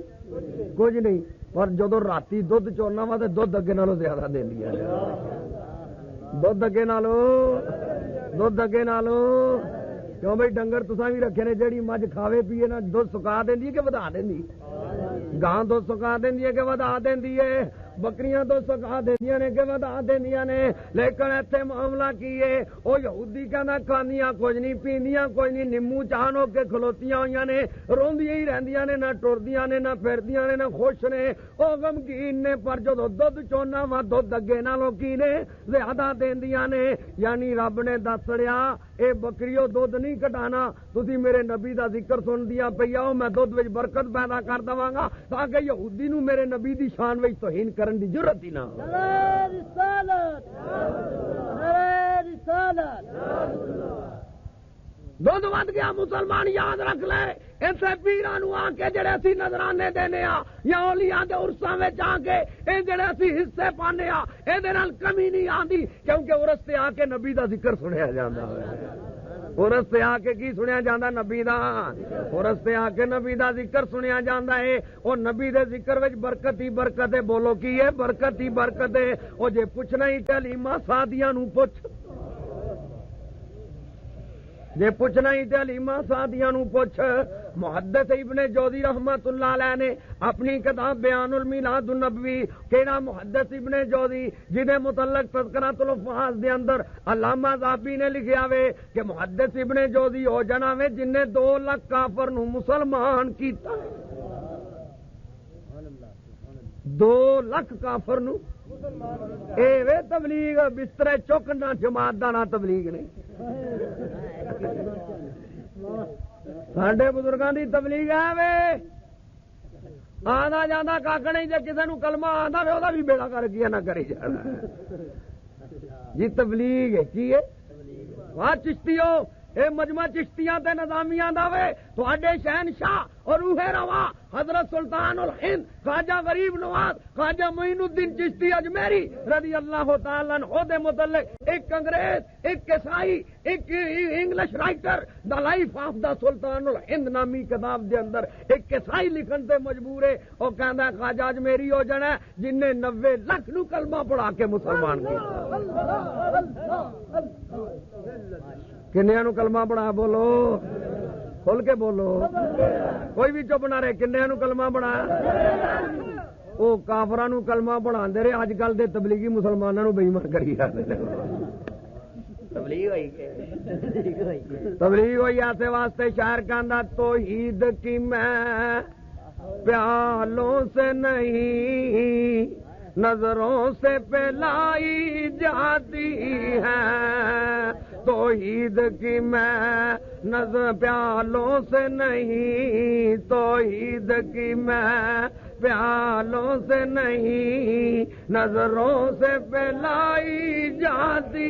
کچھ نہیں پر جدو راتی دودھ چولنا وا تے دودھ اگے نالوں زیادہ دیندیاں دودھ اگے نالوں کیوں بھائی ڈنگر تساں بھی رکھے نے جیڑی مجھ کھاوے پیے نا دودھ سکا دیندی ہے کہ ودا دیندی گاں دودھ سکا دیندی ہے کہ ودا دیندی ہے بکریاں تو سکا دیندیاں نے کہ ودا دیندیاں نے لیکن ایتھے معاملہ کی ہے او یہودی کہندا کھاندیاں کچھ نہیں پیندیاں کچھ نہیں نمو چان ہو کے کھلوتیاں ہوئیاں نے روندیاں ہی رہندیاں نے نہ ٹردیاں نے نہ پھردیاں نے نہ خوش نے او غمگین نے پر جدوں دودھ چونا وا دودھ اگے نالوں کی نے زیادہ دیندیاں نے یعنی رب نے دس چھڑیا اے بکریو دودھ نہیں کٹانا تسی میرے نبی دا ذکر سن دیا پئی آؤ میں دودھ وچ برکت پیدا کر دواں گا تاکہ یہودی نو میرے نبی دی شان وچ توہین کرن دی ضرورت ہی نہ ہو دودھ ود گیا مسلمان یاد رکھ لے ایسے پیراں نو آ کے جڑے اسی نظرانے دینے آ یا اولیاء دے عرساں وچ آ کے اے جڑے اسی حصے پانے آ اے دے نال کمی نہیں آندی کیونکہ عرس تے آ کے نبی دا ذکر سنیا جاندا ہے عرس تے آ کے کی سنیا جاندا نبی دا عرس تے آ کے نبی دا ذکر سنیا جاندا ہے او نبی دے ذکر وچ برکت ہی برکت ہے بولو کی ہے برکت ہی برکت ہے او جے پوچھنا ہی تعلیمہ سادیاں نو پوچھ جے پوچھنا ہی تے علیمہ سعدیاں نو پوچھ محدث ابن جوزی رحمت اللہ علیہ نے اپنی کتاب بیان المیلاد النبوی کیڑا محدث ابن جوزی جدے متعلق تذکرۃ الحفاظ دے اندر علامہ ذابی نے لکھیا وے کہ محدث ابن جوزی ہو جانا وے جن نے 2 لاکھ کافر نو مسلمان کیتا 2 لاکھ کافر نو اے وے تبلیغ بسترے چکنا جماعت دا نا تبلیغ نہیں ساڈے بزرگاں دی تبلیغ ہے وے آنا جانا کھ نہیں جے کسے نو کلمہ آندا وے اودا بھی بیڑا کر کیا نہ کرے جانا جی تبلیغ ہے کی ہے واہ چشتیو اے مجمع چشتیاں تے نظامیاں دا وے تواڈے شہنشاہ اور روح روا حضرت سلطان الہند خواجہ غریب نواز خواجہ معین الدین چشتی اجمیری رضی اللہ تعالیٰ عنہ دے متعلق ایک انگریز ایک عیسائی ایک English writer the life of the Sultan ul-Hind نامی کتاب دے اندر ایک عیسائی لکھن تے مجبور ہے او کہندا خواجہ اجمیری ہو جانا ہے جن نے 90 لاکھ نو کلمہ پڑھا کے مسلمان کیا کنیاں نو کلمہ پڑھا بولو کھول کے بولو کوئی بھی چپ نہ رہے کنیاں نو کلمہ پڑھا وہ کافراں نو کلمہ پڑھاندے رہے اج کل دے تبلیغی مسلماناں نو بے ایمان کری جاندے نے تبلیغ ہوئی ایسے واسطے شاعر کہندا توحید کی میں پیالوں سے نہیں نظروں سے پلائی جاتی ہے توحید کی میں نظر پیالوں سے نہیں توحید کی میں پیالوں سے نہیں نظروں سے پلائی جاتی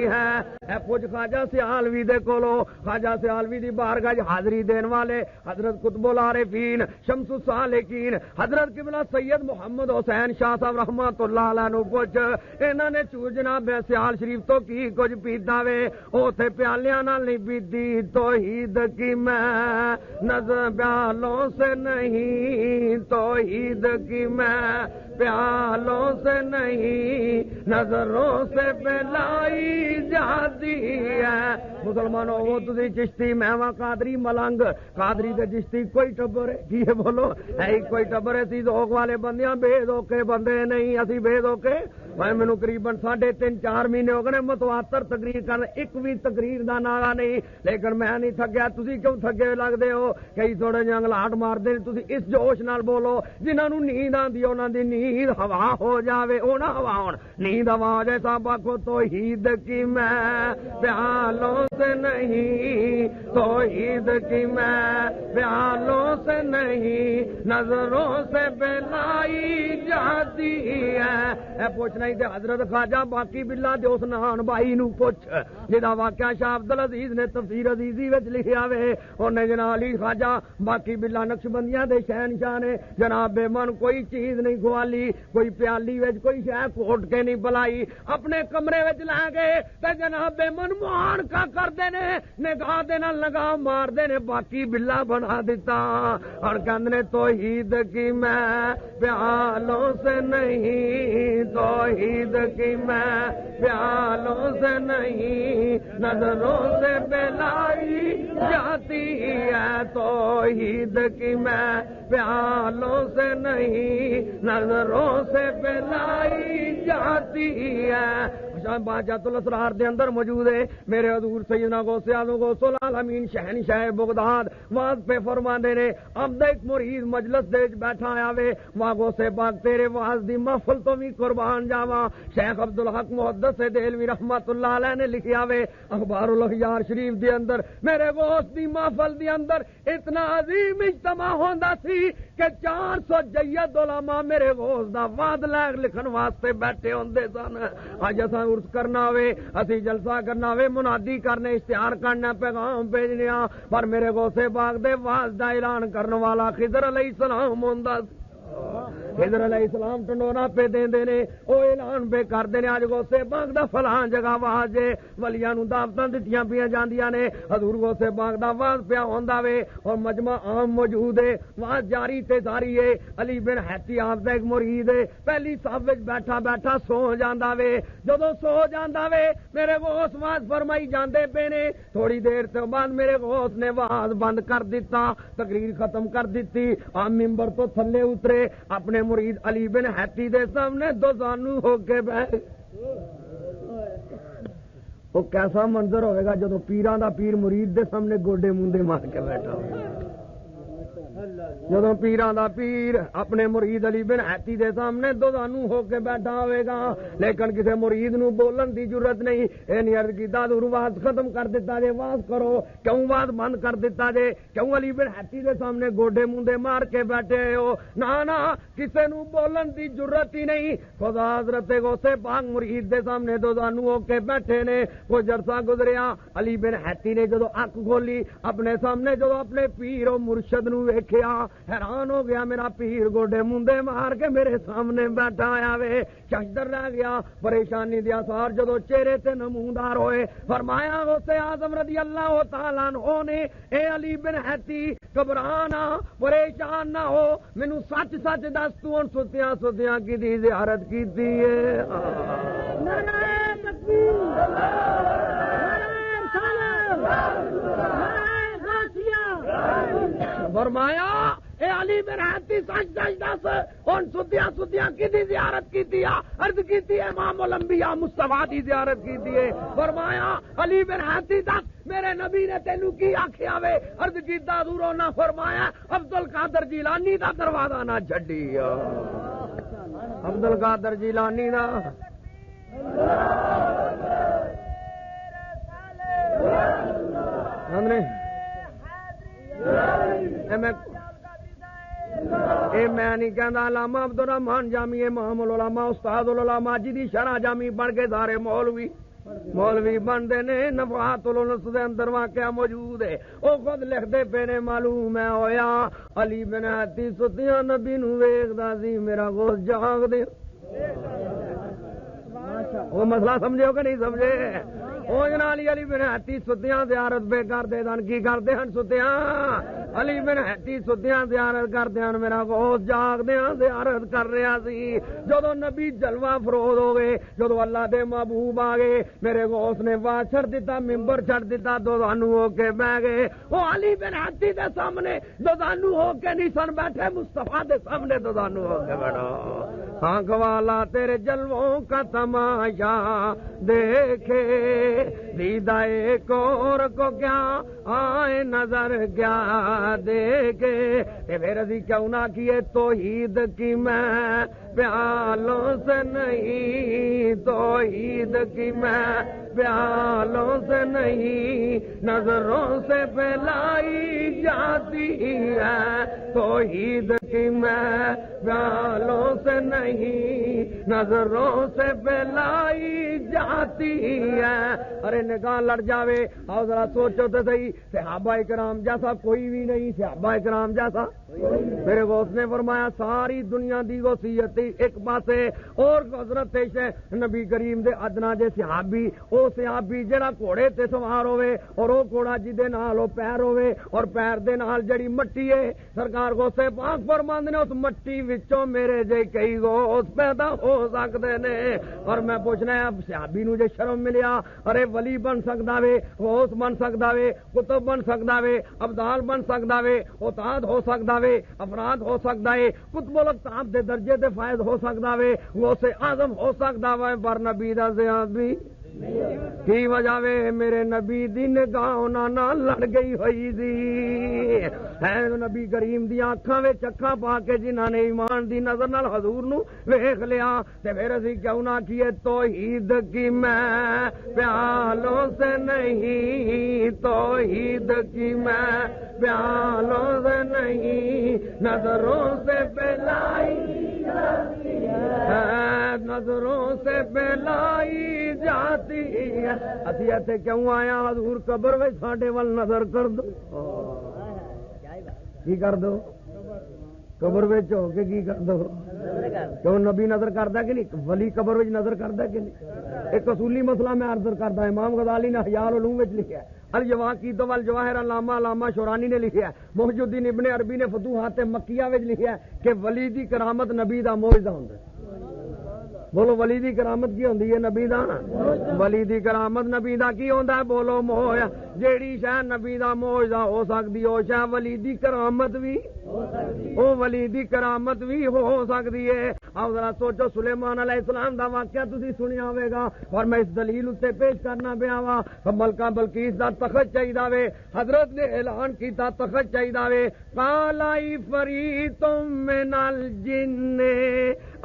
ہے پوچھ خواجہ سیالوی دے کولو خواجہ سیالوی دی بارگاہ حاضری دین والے حضرت قطب العارفین شمس السالکین حضرت قبلہ سید محمد حسین شاہ صاحب رحمت اللہ علیہ نو پوچھ انہاں نے چور جناب سیال شریف تو کی کچھ پیتا وے اوتھے پیالیاں نال نہیں پیتی توحید کی میں نظر پیالوں سے نہیں توحید کی میں پیالوں سے نہیں نظروں سے پلائی جاتی ہے مسلمانوں وہ تسی چشتی میں قادری ملنگ قادری کے چشتی کوئی ٹبر ہے کی بولو ہے کوئی ٹبر ہے سی ذوق والے بندیاں بے ذوقے بندے نہیں اسی بے ذوقے میں مینوں قریباً 3.5-4 مہینے ہو گئے متواتر تقریر کر ایک بھی تقریر دا نعرہ نہیں لیکن میں نہیں تھکیا تسی کیوں تھکے لگدے ہو کئی تھوڑے جنگلاٹ مار دے تسی اس جوش نال بولو جنہاں نوں نیند آندی انہاں دی نیند ہوا ہو جاوے او نہ ہوا ہون نیند ہوا ہو جائے صاحب کو توحید کی میں پیالوں سے نہیں توحید کی میں پیالوں سے نہیں نظروں سے پلائی جاتی ہے اے پوچھنا ہی تے حضرت خواجہ باقی باللہ دے اس نہان بھائی نو پوچھ جہاں واقعہ شاہ عبد العزیز نے تفسیر عزیزی وچ لکھیا وے اونے جناب علی خواجہ باقی باللہ نقشبندیاں دے شہنشاہ نے جناب بے من کوئی چیز نہیں کھوالی کوئی پیالی وچ کوئی شے کوٹ کے نہیں بلائی اپنے کمرے وچ لے گئے تے جناب بے من مان کا کردے نے نگاہ دے نال لگا مار دے نے باقی باللہ بنا دیتا اور کہندے نے توحید کی میں پیالوں سے نہیں توحید کی میں پیالوں سے نہیں نظروں سے پلائی جاتی ہے توحید کی میں پیالوں سے نہیں نظروں سے پلائی جاتی ہے باجات الاسرار دے اندر موجود ہے میرے حضور سیدنا غوث اعظم غوث العالمین شہنشاہ بغداد واز پہ فرماندے نے اب ایک مرید مجلس دے بیٹھا آیا وے وا غوث پاک تیرے واز دی محفل تو بھی قربان جاواں شیخ عبد الحق محدث دہلوی رحمت اللہ علیہ نے لکھیا وے اخبار الاخیار شریف دے اندر میرے غوث دی محفل دے اندر اتنا عظیم اجتماع ہوندا سی کہ 400 جید علماء میرے غوث دا وعد لکھن واسطے بیٹھے ہوندے سن اج اساں عرس کرنا ہوئے اسی جلسہ کرنا ہوئے منادی کرنے اشتہار کرنا پیغام بھیجنے پر میرے غوث پاک دے واز دا اعلان کرنے والا خضر علیہ السلام ہوندا خضر علیہ السلام ٹنڈونا پہ دیندے نے او اعلان پہ کردے نے اج غوث پاک دا فلاں جگہ واز جے ولیاں نوں دعوتاں دتیاں پیاں جاندیاں نے حضور غوث پاک دا واز پیا ہوندا وے اور مجمع عام موجود ہے واز جاری تے ساری ہے علی بن حتی آپ دا ایک مرید ہے پہلی صف وچ بیٹھا بیٹھا سو جاندا وے جدوں سو جاندا وے میرے غوث واز فرمائی جاندے پے نے تھوڑی دیر تو بعد میرے غوث نے واز بند کر دیتا تقریر ختم کر دیتی عام ممبر تو تھلے اترے اپنے مرید علی بن حتی دے سامنے دو زانو ہو کے بیٹھ وہ کیسا منظر ہوئے گا جدو پیران دا پیر مرید دے سامنے گوڈے موندے مار کے بیٹھا جدو پیران دا پیر اپنے مرید علی بن حتی دے سامنے دو زانو ہو کے بیٹھا ہوئے گا لیکن کسی مرید نو بولن دی ضرورت نہیں اے نہیں عرض کیتا حضور واز ختم کر دیتا جے واز کرو کیوں واز بند کر دیتا جے کیوں علی بن حتی دے سامنے گوڈے موندے مار کے بیٹھے ہو نا کسی نو بولن دی ضرورت ہی نہیں خدا حضرت غوث پاک مرید دے سامنے دو زانو ہو کے بیٹھے نے وہ جرسا گزریا علی بن حتی نے جدو اکھ کھولی اپنے سامنے جدو اپنے پیر و مرشد نو ویکھیا حیران ہو گیا میرا پیر گوڈے مندے مار کے میرے سامنے بیٹھا آیا وے چشدر رہ گیا پریشانی دیا سار جدو چہرے تے نمودار ہوئے فرمایا غوث اعظم رضی اللہ تعالیٰ عنہ نے اے علی بن حتی گھبرانا پریشان نہ ہو مینوں سچ سچ دس تو ہن ستیاں ستیاں کی دی زیارت کیتی ہے نعرہ تکبیر نعرہ رسالت فرمایا اے علی بن حتی سچ سچ دس ہن ستیاں ستیاں کی زیارت کیتی ہے عرض کیتی ہے امام الانبیاء مصطفیٰ دی زیارت کیتی ہے فرمایا علی بن حتی دس میرے نبی نے تینوں کی آکھیا وے عرض کیتا حضور نے فرمایا عبد القادر جیلانی دا دروازہ نہ چھڈی عبد القادر جیلانی دا میں نہیں کہنا علامہ عبد الرحمان جامی امام العلماء استاد العلماء جی دی شرح جامی پڑھ کے سارے مولوی بنتے نے نفحات الانس دے اندر واقعہ موجود ہے وہ خود لکھتے پے نے معلوم ہے ہویا علی بن حتی ستیاں نبی نو ویکھدا سی میرا غوث جاگ دے وہ مسئلہ سمجھے ہو کہ نہیں سمجھے علی علی بن حتی ستیاں زیارت بے کردے دن کی کردے ہن ستیاں علی بن حتی ستیاں زیارت کردے ہن میرا غوث جاگدیاں زیارت کر رہا سی جدوں نبی جلوہ فروز ہو گئے جدوں اللہ دے محبوب آ گئے میرے غوث نے واہ چھڑ دیتا ممبر چھڑ دیتا دوزانو ہو کے بیٹھ گئے وہ علی بن حتی دے سامنے دوزانو ہو کے نہیں سن بیٹھے مصطفیٰ دے سامنے دوزانو ہو کے بیٹھو آنکھ والا تیرے جلووں کا تماشا دیکھے دیدہ ایک اور کو کیا آئے نظر کیا دیکھے پھر ازی کیوں نہ کیے توحید کی میں پیالوں سے نہیں توحید کی میں پیالوں سے نہیں نظروں سے پھیلائی جاتی ہے توحید کی میں پیالوں سے نہیں نظروں سے پھیلائی جاتی ہے ارے نگاہ لڑ جاوے اور ذرا سوچو تو صحیح صحابہ کرام جیسا کوئی بھی نہیں صحابہ کرام جیسا میرے غوث نے فرمایا ساری دنیا دی وصیت ایک پاسے اور حضرت نبی کریم دے ادنا جے صحابی او صحابی جڑا گھوڑے تے سوار ہوئے اور او گھوڑا جدے نال او پیر ہوئے اور پیر دے نال جڑی مٹی ہے سرکار غوث پاک فرماندے نے اس مٹی وچوں میرے جے کئی غوث پیدا ہو سکدے نے اور میں پوچھنا ہے صحابی نو جے شرم ملیا ارے ولی بن سکدا وے غوث بن سکدا وے کتب بن سکدا وے ابدال بن سکدا وے اوتاد ہو سکدا وے افراد ہو سکدا ہے قطب الاقطاب دے درجے تے فائز ہو سکدا وے غوث اعظم ہو سکدا وے پر نبی دا زیادی کی وجہ وے میرے نبی دی نگاہ نال لڑ گئی ہوئی سی ہے نبی کریم دی آنکھاں وچ اکھاں پا کے جنہاں نے ایمان دی نظر نال حضور نو ویکھ لیا تے پھر اسی کیوں نہ کیے توحید کی میں پیالوں سے نہیں توحید کی میں پیالوں سے نہیں نظروں سے پھیلائی نظروں سے پھیلائی جاتی ہے اسی ایتھے کیوں آیا حضور قبر وچ ساڈے ول نظر کر دو کی کر دو قبر وچ ہو کے کی کر دو کیوں نبی نظر کردا کہ نہیں ولی قبر وچ نظر کردا کہ نہیں ایک اصولی مسئلہ میں عرض کردا امام غزالی نے احیاء العلوم وچ لکھا ہے الجواقیت والجواہر علامہ علامہ شورانی نے لکھا ہے محی الدین ابن عربی نے فتوحات مکیہ وچ لکھا ہے کہ ولی دی کرامت نبی دا معجزہ ہوندا ہے بولو ولی دی کرامت کی ہوندی ہے نبی دا ولی دی کرامت نبی دا کی ہوندا ہے بولو مویا جیڑی شے نبی دا معجزہ ہو سکدی او شے ولی دی کرامت بھی او ولی دی کرامت بھی ہو سکدی ہے آؤ ذرا سوچو سلیمان علیہ السلام دا واقعہ تسی سنیا ہوے گا اور میں اس دلیل تے پیش کرنا پیا وا ملکہ بلقیس دا تخت چاہیدا وے حضرت نے اعلان کیتا تخت چاہیدا وے قال فریت من الجن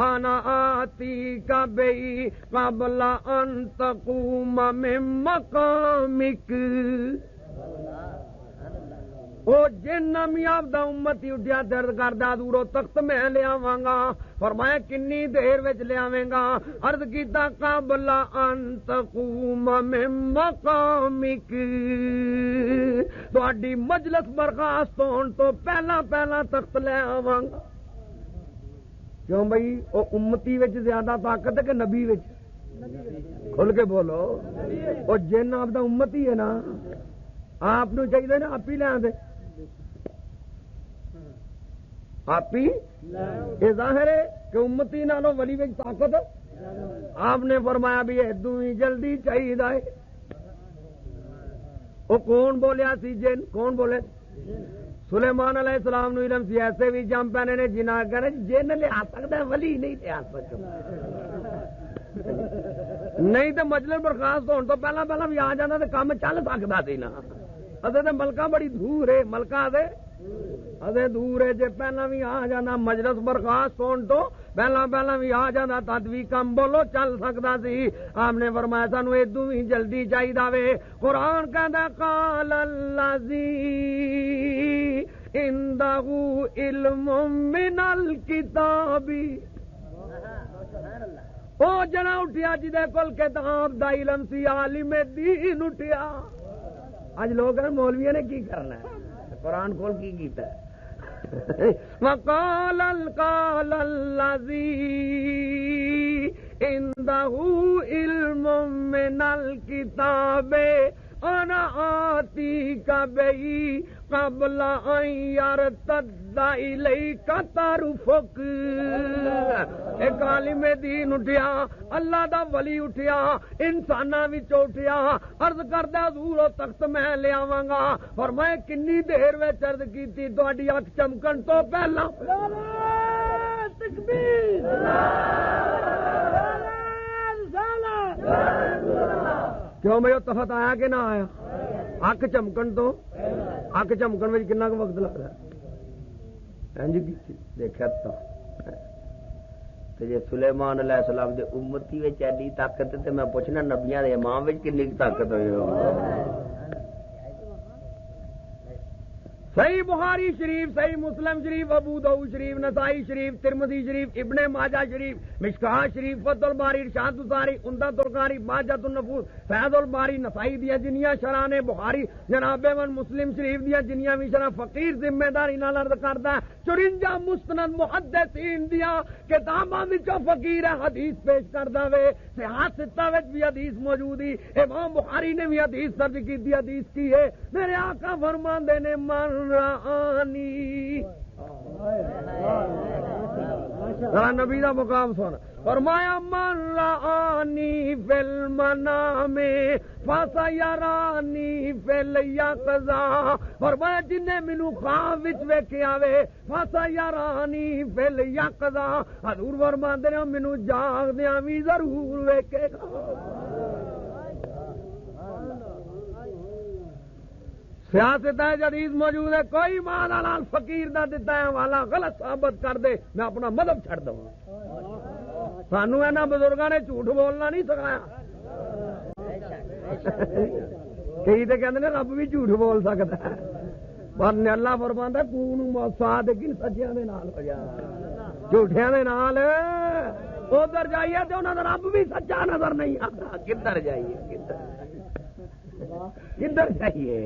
انا آتی کا بئی قبل ان تقوم من مقامک او جن نمیاب دا امتی اٹھیا درد کردہ دورو تخت میں لے آواں گا فرمایا کنی دیر وچ لے آویں گا عرض کیتا قبل ان تقوم من مقامک تہاڈی مجلس برخاست ہون تو پہلا پہلا تخت لے آواں گا کیوں بھائی او امتی وچ زیادہ طاقت ہے کہ نبی وچ کھل کے بولو او جن آپ دا امتی ہے نا آپ نو چاہیے نا آپ ہی لے آندے آپ ہی یہ ظاہر ہے کہ امتی نالوں ولی وچ طاقت آپ نے فرمایا بھی ادو ہی جلدی چاہیے وہ کون بولیا سی جن کون بولے سلیمان علیہ السلام نو علم سی ایسے بھی جم پینے نے جنہ کہنے جن لے آ سکتا ہے ولی نہیں لے آ سکتا نہیں تو مجلس برخاست ہونے تو پہلا پہلا بھی آ جانا تو کام چل سکتا سی نا ادے تو ملکہ بڑی دور ہے ملکہ ادے دور ہے جے پہلا بھی آ جانا مجلس برخاست ہونے تو پہلا پہلا بھی آ جانا تد بھی کم بولو چل سکتا سی آپ نے فرمایا سانو ادو ہی جلدی چاہیے وے قرآن کہندا قال الذی عندہ علم من الکتاب او جنا اٹھیا جدے کول کتاب دا علم سی عالم دین اٹھیا اج لوگ مولویوں نے کی کرنا ہے قرآن کھول کی کیتا ہے وقال الذی عندہ علم من الکتاب انا آتیک بہی قبل ان یرتد الیک طرفک. ایک عالم دین اٹھیا، اللہ دا ولی اٹھیا، انساناں وچ اٹھیا، عرض کردا حضور او تخت میں لے آواں گا. اور میں کنی دیر وچ عرض کیتی تہاڈی اکھ چمکن تو پہلا. تکبیر، کیوں میں تخت آیا کہ نہ آیا؟ اکھ چمکن تو، اکھ چمکن میں کنا کو وقت لگتا ہے جی. دیکھا تو جی سلیمان علیہ السلام دے امتی وچ ایڈی طاقت تے میں پوچھنا نبیاں دے امام وچ کنی طاقت ہوئی ہو. صحیح بخاری شریف، صحیح مسلم شریف، ابو داؤد شریف، نسائی شریف، ترمذی شریف، ابن ماجہ شریف، مشکاہ شریف، فتح الباری، ارشاد الصاری، عمدۃ القاری، بہجۃ النفوس، فیض الباری، نسائی دیا جنیاں شرح نے بخاری جناب من مسلم شریف دیا جنیاں بھی شرح فقیر ذمہ داری نال عرض کردا ہے 54 مستند محدثین دیا کتاباں وچوں فقیر حدیث پیش کردا وے. صحاح ستہ وچ بھی حدیث موجود ہے، امام بخاری نے بھی حدیث درج کی حدیث کی ہے. میرے آقا فرماندے نے من رآنی، ذرا نبی دا مقام سن، فرمایا من رآنی فی المنام فسیرانی فی الیقظہ. فرمایا جن نے مینوں خواب وچ ویکھیا وے فسیرانی فی الیقظہ، حضور فرماندے نے مینوں جاگدیاں وی ضرور ویکھے گا. سیاست جدید موجود ہے، کوئی مال حلال فقیر دا دیتا ہے والا غلط ثابت کر دے میں اپنا مذہب چھڑ دوں. سانو انہاں بزرگاں نے جھوٹ بولنا نہیں سکھایا. کئی تے کہندے نے رب بھی جھوٹ بول سکتا ہے، پر اللہ فرماندا ہے کونوا صادقین سچیاں دے نال ہو جا، جھوٹیاں دے نال ادھر جائیے تے انہاں دا رب بھی سچا نظر نہیں آتا. کدھر جائیے، کدھر جائیے؟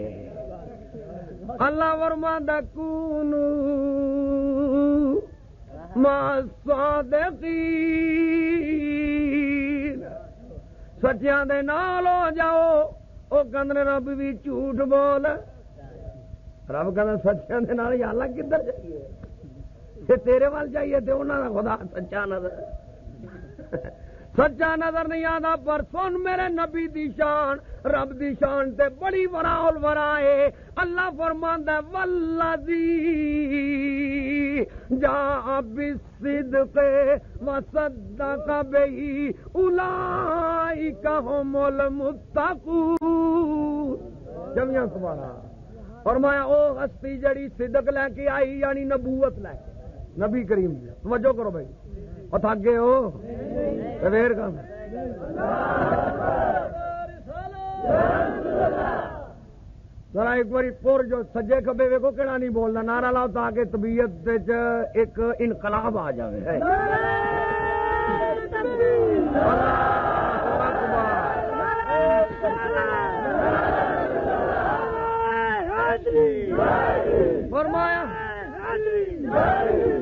اللہ فرماندا کونوا مع الصادقین، سچیاں دے نال ہو جاؤ. او کہندے رب بھی جھوٹ بول، رب کہندا سچیاں دے نال. یا اللہ کدھر جائیے؟ تے تیرے وال جائیے تے انہاں دا خدا سچا نظر سچا نظر نہیں آتا. پر سن میرے نبی دی شان، رب دی شان تے بڑی وراء الورا ہے. اللہ فرماندا ہے والذی جاء بالصدق وصدق به اولئک هم المتقون. جمعیاں سبحان اللہ. فرمایا او ہستی جڑی صدق لے کے آئی یعنی نبوت لے کے، نبی کریم دی. توجہ کرو بھائی، اور تھک گئے ہو ویر کا ذرا ایک باری پور جو سجے کبے ویکو کہڑا نہیں بولنا، نعرہ لاؤ تاکہ طبیعت ایک انقلاب آ جائے.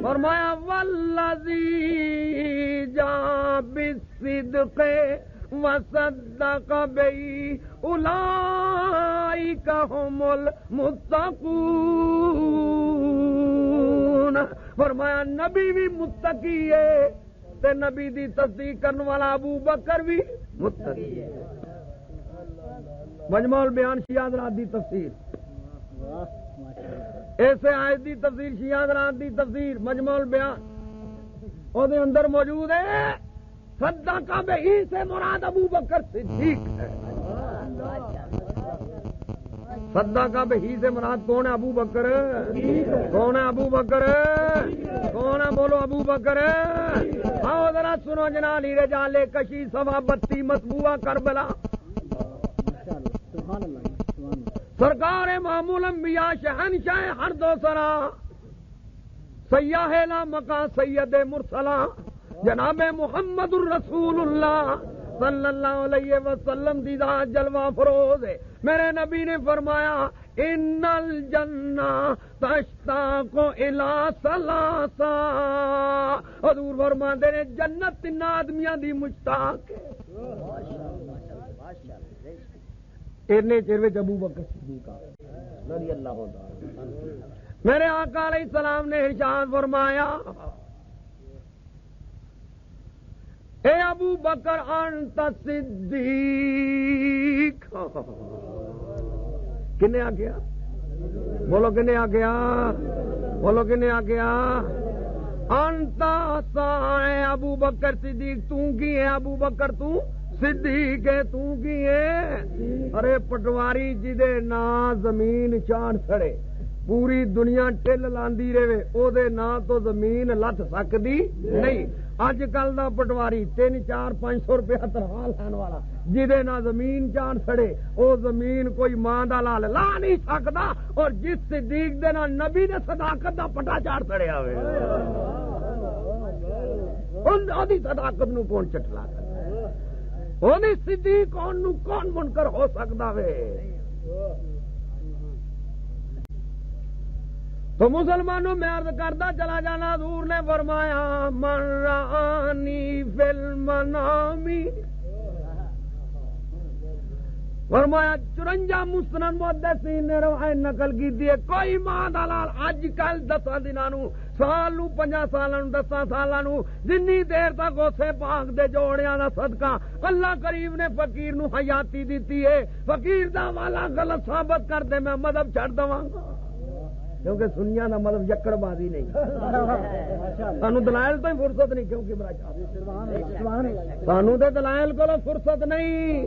فرمایا والذی جاء بالصدق وصدق به اولئک هم المتقون. فرمایا نبی بھی متقی ہے تے نبی دی تصدیق کرنے والا ابو بکر بھی متقی ہے. مجموع البیان شیعہ حضرات دی تفسیر، ایسے آیت دی تفسیر شیعہ حضرات دی تفسیر مجموع البیان او دے اندر موجود ہے. صدق بہ سے مراد ابو بکر صدیق ہے. صدق بہ سے مراد کون ہے؟ ابو بکر. کون ہے ابو بکر؟ کون ہے؟ بولو ابو بکر. آؤ ذرا سنو جنالی رجال کشی سوا بتی مطبوعہ کربلا. سرکار معمول انبیاء شہنشاہ ہر دو سرا سیاح لا مکان سید مرسلا جناب محمد الرسول اللہ صلی اللہ علیہ وسلم دی ذات جلوہ فروز ہے. میرے نبی نے فرمایا ان الجنہ تشتاق الی ثلاثہ، حضور فرماندے نے جنت تین آدمیاں دی مشتاق ہے۔ اتنے چیر وچ ابو بکر صدیق رضی اللہ تعالی، میرے آقا علیہ السلام نے ارشاد فرمایا اے ابو بکر انت صدیق، کنے آ گیا؟ بولو کنے آ گیا؟ بولو کنے آ گیا؟ انت اے ابو بکر صدیق، تو کی ہے ابو بکر؟ تو صدیق ہے، تو کی ہے؟ ارے پٹواری جدے نا زمین چاڑ سڑے پوری دنیا ٹل لاندی رہے او دے نا تو زمین لت سکتی نہیں۔ اج کل دا پٹواری 300-400-500 روپیہ تنخواہ لین والا جدے نا زمین چاڑ سڑے او زمین کوئی ماں دا لال لا نہیں سکتا، اور جس صدیق دے نا نبی نے صداقت دا پٹا چاڑ سڑیا ہوئے ان دی صداقت نو کون چٹلا کر اونی صدیق کون منکر ہو سکتا وے؟ تو مسلمانوں میں عرض کرتا چلا جانا، حضور نے فرمایا من رآنی فی المنام، فرمایا 54 مسند محدثین نے روایت نقل کی دی ہے، کوئی ماں دا لال اج کل 10 دناں نو سال نو 50 سالاں نو 10 سالاں نو جنی دیر تک اسے پاک دے جوڑیاں دا صدقہ اللہ کریم نے فقیر نو حیاتی دیتی ہے، فقیر دا والا غلط ثابت کر دے میں مذہب چھڑ دواں گا، کیونکہ سنیا دا مطلب یکڑ بازی نہیں، سانو دلائل تو ہی فرصت نہیں، کیونکہ سانو تے دلائل کو فرصت نہیں۔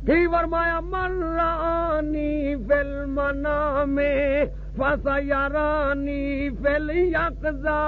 کی فرمایا من رآنی فی المنام فسیرانی فی الیقظہ،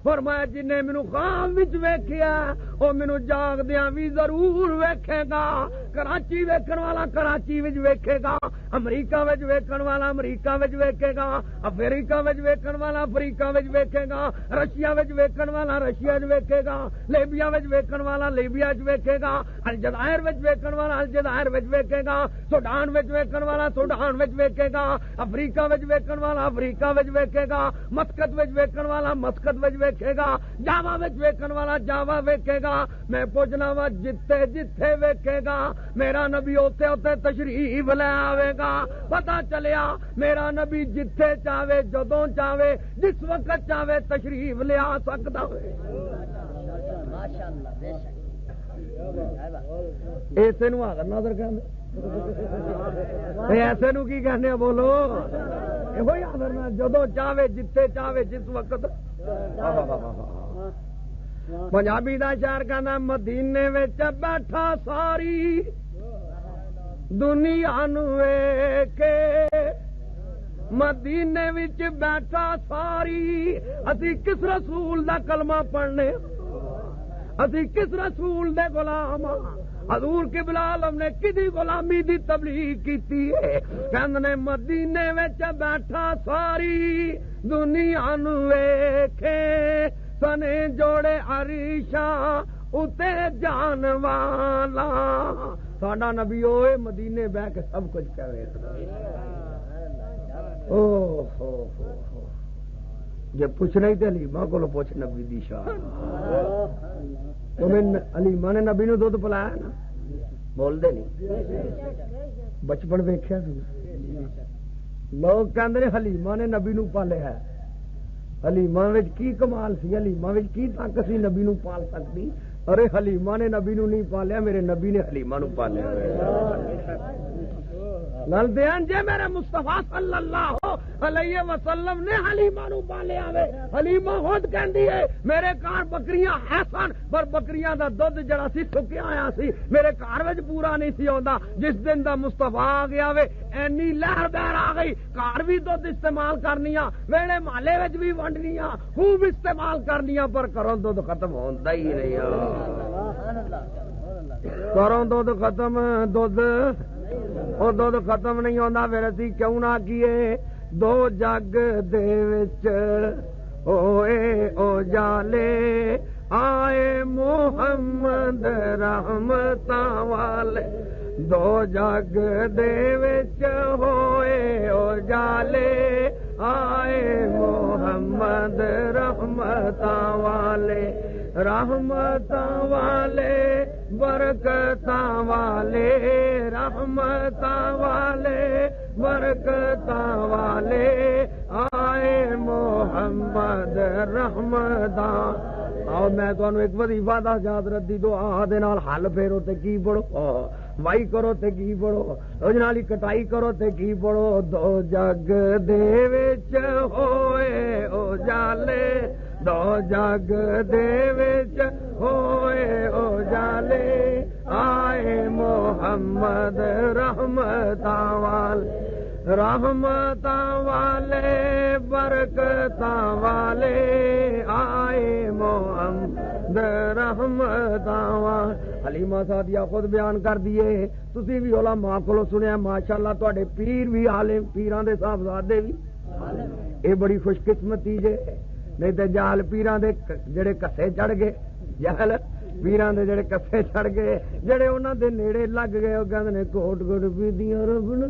فرمایا جن نے مینوں خواب وچ ویکھیا او مینوں جاگدیاں بھی ضرور ویکھے گا، کراچی ویکھن والا کراچی وچ ویکھے گا، امریکہ وچ ویکھن والا امریکہ وچ ویکھے گا، افریقہ وچ ویکھن والا افریقہ وچ ویکھے گا، رشیا وچ ویکھن والا رشیا وچ ویکھے گا، لیبیا وچ ویکھن والا لیبیا وچ ویکھے گا، الجزائر وچ ویکھن والا الجزائر وچ ویکھے گا، سوڈان وچ ویکھن والا سوڈان وچ ویکھے گا، افریقہ وچ ویکھن والا افریقہ وچ ویکھے گا، مسقط وچ ویکھن والا مسقط وچ ویکھے گا، جاوا وچ ویکھن والا جاوا ویکھے گا۔ میں پوچھنا وا جتھے جتھے ویکھے گا میرا نبی اوتے اوتے تشریف لے آوے گا، پتہ چلیا میرا نبی جتھے چاہے جدوں چاہے جس وقت چاہے تشریف لے آ سکتا ہے۔ ایسے نو حاضر ناظر کہندے، ایسے نو کی کہنے بولو؟ یہ حاضر ناظر جدوں چاہے جتھے چاہے جس وقت۔ پنجابی دا شعر کہنا مدینے وچ بیٹھا ساری دنیا نو ویکھے، مدینے وچ بیٹھا ساری، اسی کس رسول دا کلمہ پڑھنے، اسی کس رسول دے غلام، حضور قبلہ عالم نے کدی غلامی دی تبلیغ کیتی ہے، کہندے مدینے وچ بیٹھا ساری دنیا نو ویکھے، سنے جوڑے عریشاں اتے جان والا، ساڈا نبی اوے مدینے بہ کے سب کچھ کہے۔ او ہو جے پوچھنا ہی تے علیمہ کو پوچھ نبی دی شان، تمہیں علیمہ نے نبی نو دودھ پلایا نا، بول دے نہیں، بچپن ویکھیا سی، لوگ کہندے نے حلیمہ نے نبی نو پالیا ہے، حلیمہ وچ کی کمال سی، حلیمہ وچ کی طاقت سی نبی نو پال سکتی؟ ارے حلیمہ نے نبی نو نہیں پالیا، میرے نبی نے حلیمہ نو پالیا۔ گل دیاں جے میرے مصطفیٰ صلی اللہ علیہ وسلم نے حلیمہ نو پالیا وے، حلیمہ خود کہندی ہے میرے گھر بکریاں ہے سن پر بکریاں دا دودھ جڑا سی سکیا آیا سی میرے گھر وچ پورا نہیں سی ہوندا، جس دن دا مصطفیٰ آ گیا وے اینی لہر بہر آ گئی، گھر بھی دودھ استعمال کرنیاں، ویڑے محلے وچ بھی ونڈنیاں، خوب استعمال کرنیاں، پر گھروں دودھ ختم ہوندا ہی نہیں، گھروں دودھ ختم، دودھ وہ دودھ ختم نہیں ہوتا، پھر اسی کیوں نہ کیے دو جگ دے وچ ہوئے او جالے آئے محمد رحمتاں والے، دو جگ دے وچ ہوئے اجالے آئے محمد رحمتاں والے رحمتاں والے برکتاں والے رحمتاں والے برکتاں والے آئے محمد رحمتاں آؤ میں تمہیں ایک وظیفہ دس یاد ردی دعا دے نال حل پھیرو تے کی پڑھو وائی کرو تے کی پڑھو اس نال کٹائی کرو تے کی پڑھو دو جگ دے وچ ہوئے اجالے دو جگ دے وچ ہوئے اجالے آئے محمد رحمتاں والے رحمتاں والے برکتاں والے آئے محمد رحمتاں والے حلیمہ سعدیہ خود بیان کر دیے تسی بھی علماء کولوں سنیا ماشاءاللہ تواڈے پیر بھی عالم پیراں دے صاحبزادے بھی اے بڑی خوش قسمتی جے نہیں تے جہل پیراں دے جڑے کسے چڑھ گئے جہل پیراں دے جڑے کسے چڑھ گئے جڑے انہاں دے نیڑے لگ گئے او کہندے نے کوٹ کوٹ پیندیاں ربن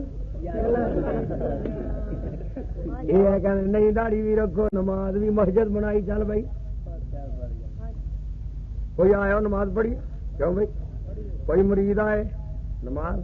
یہ ہے کہ نہیں داڑھی بھی رکھو نماز بھی مسجد بنائی چل بھائی کوئی آیا نماز پڑھی کیوں بھائی کوئی مرید آئے نماز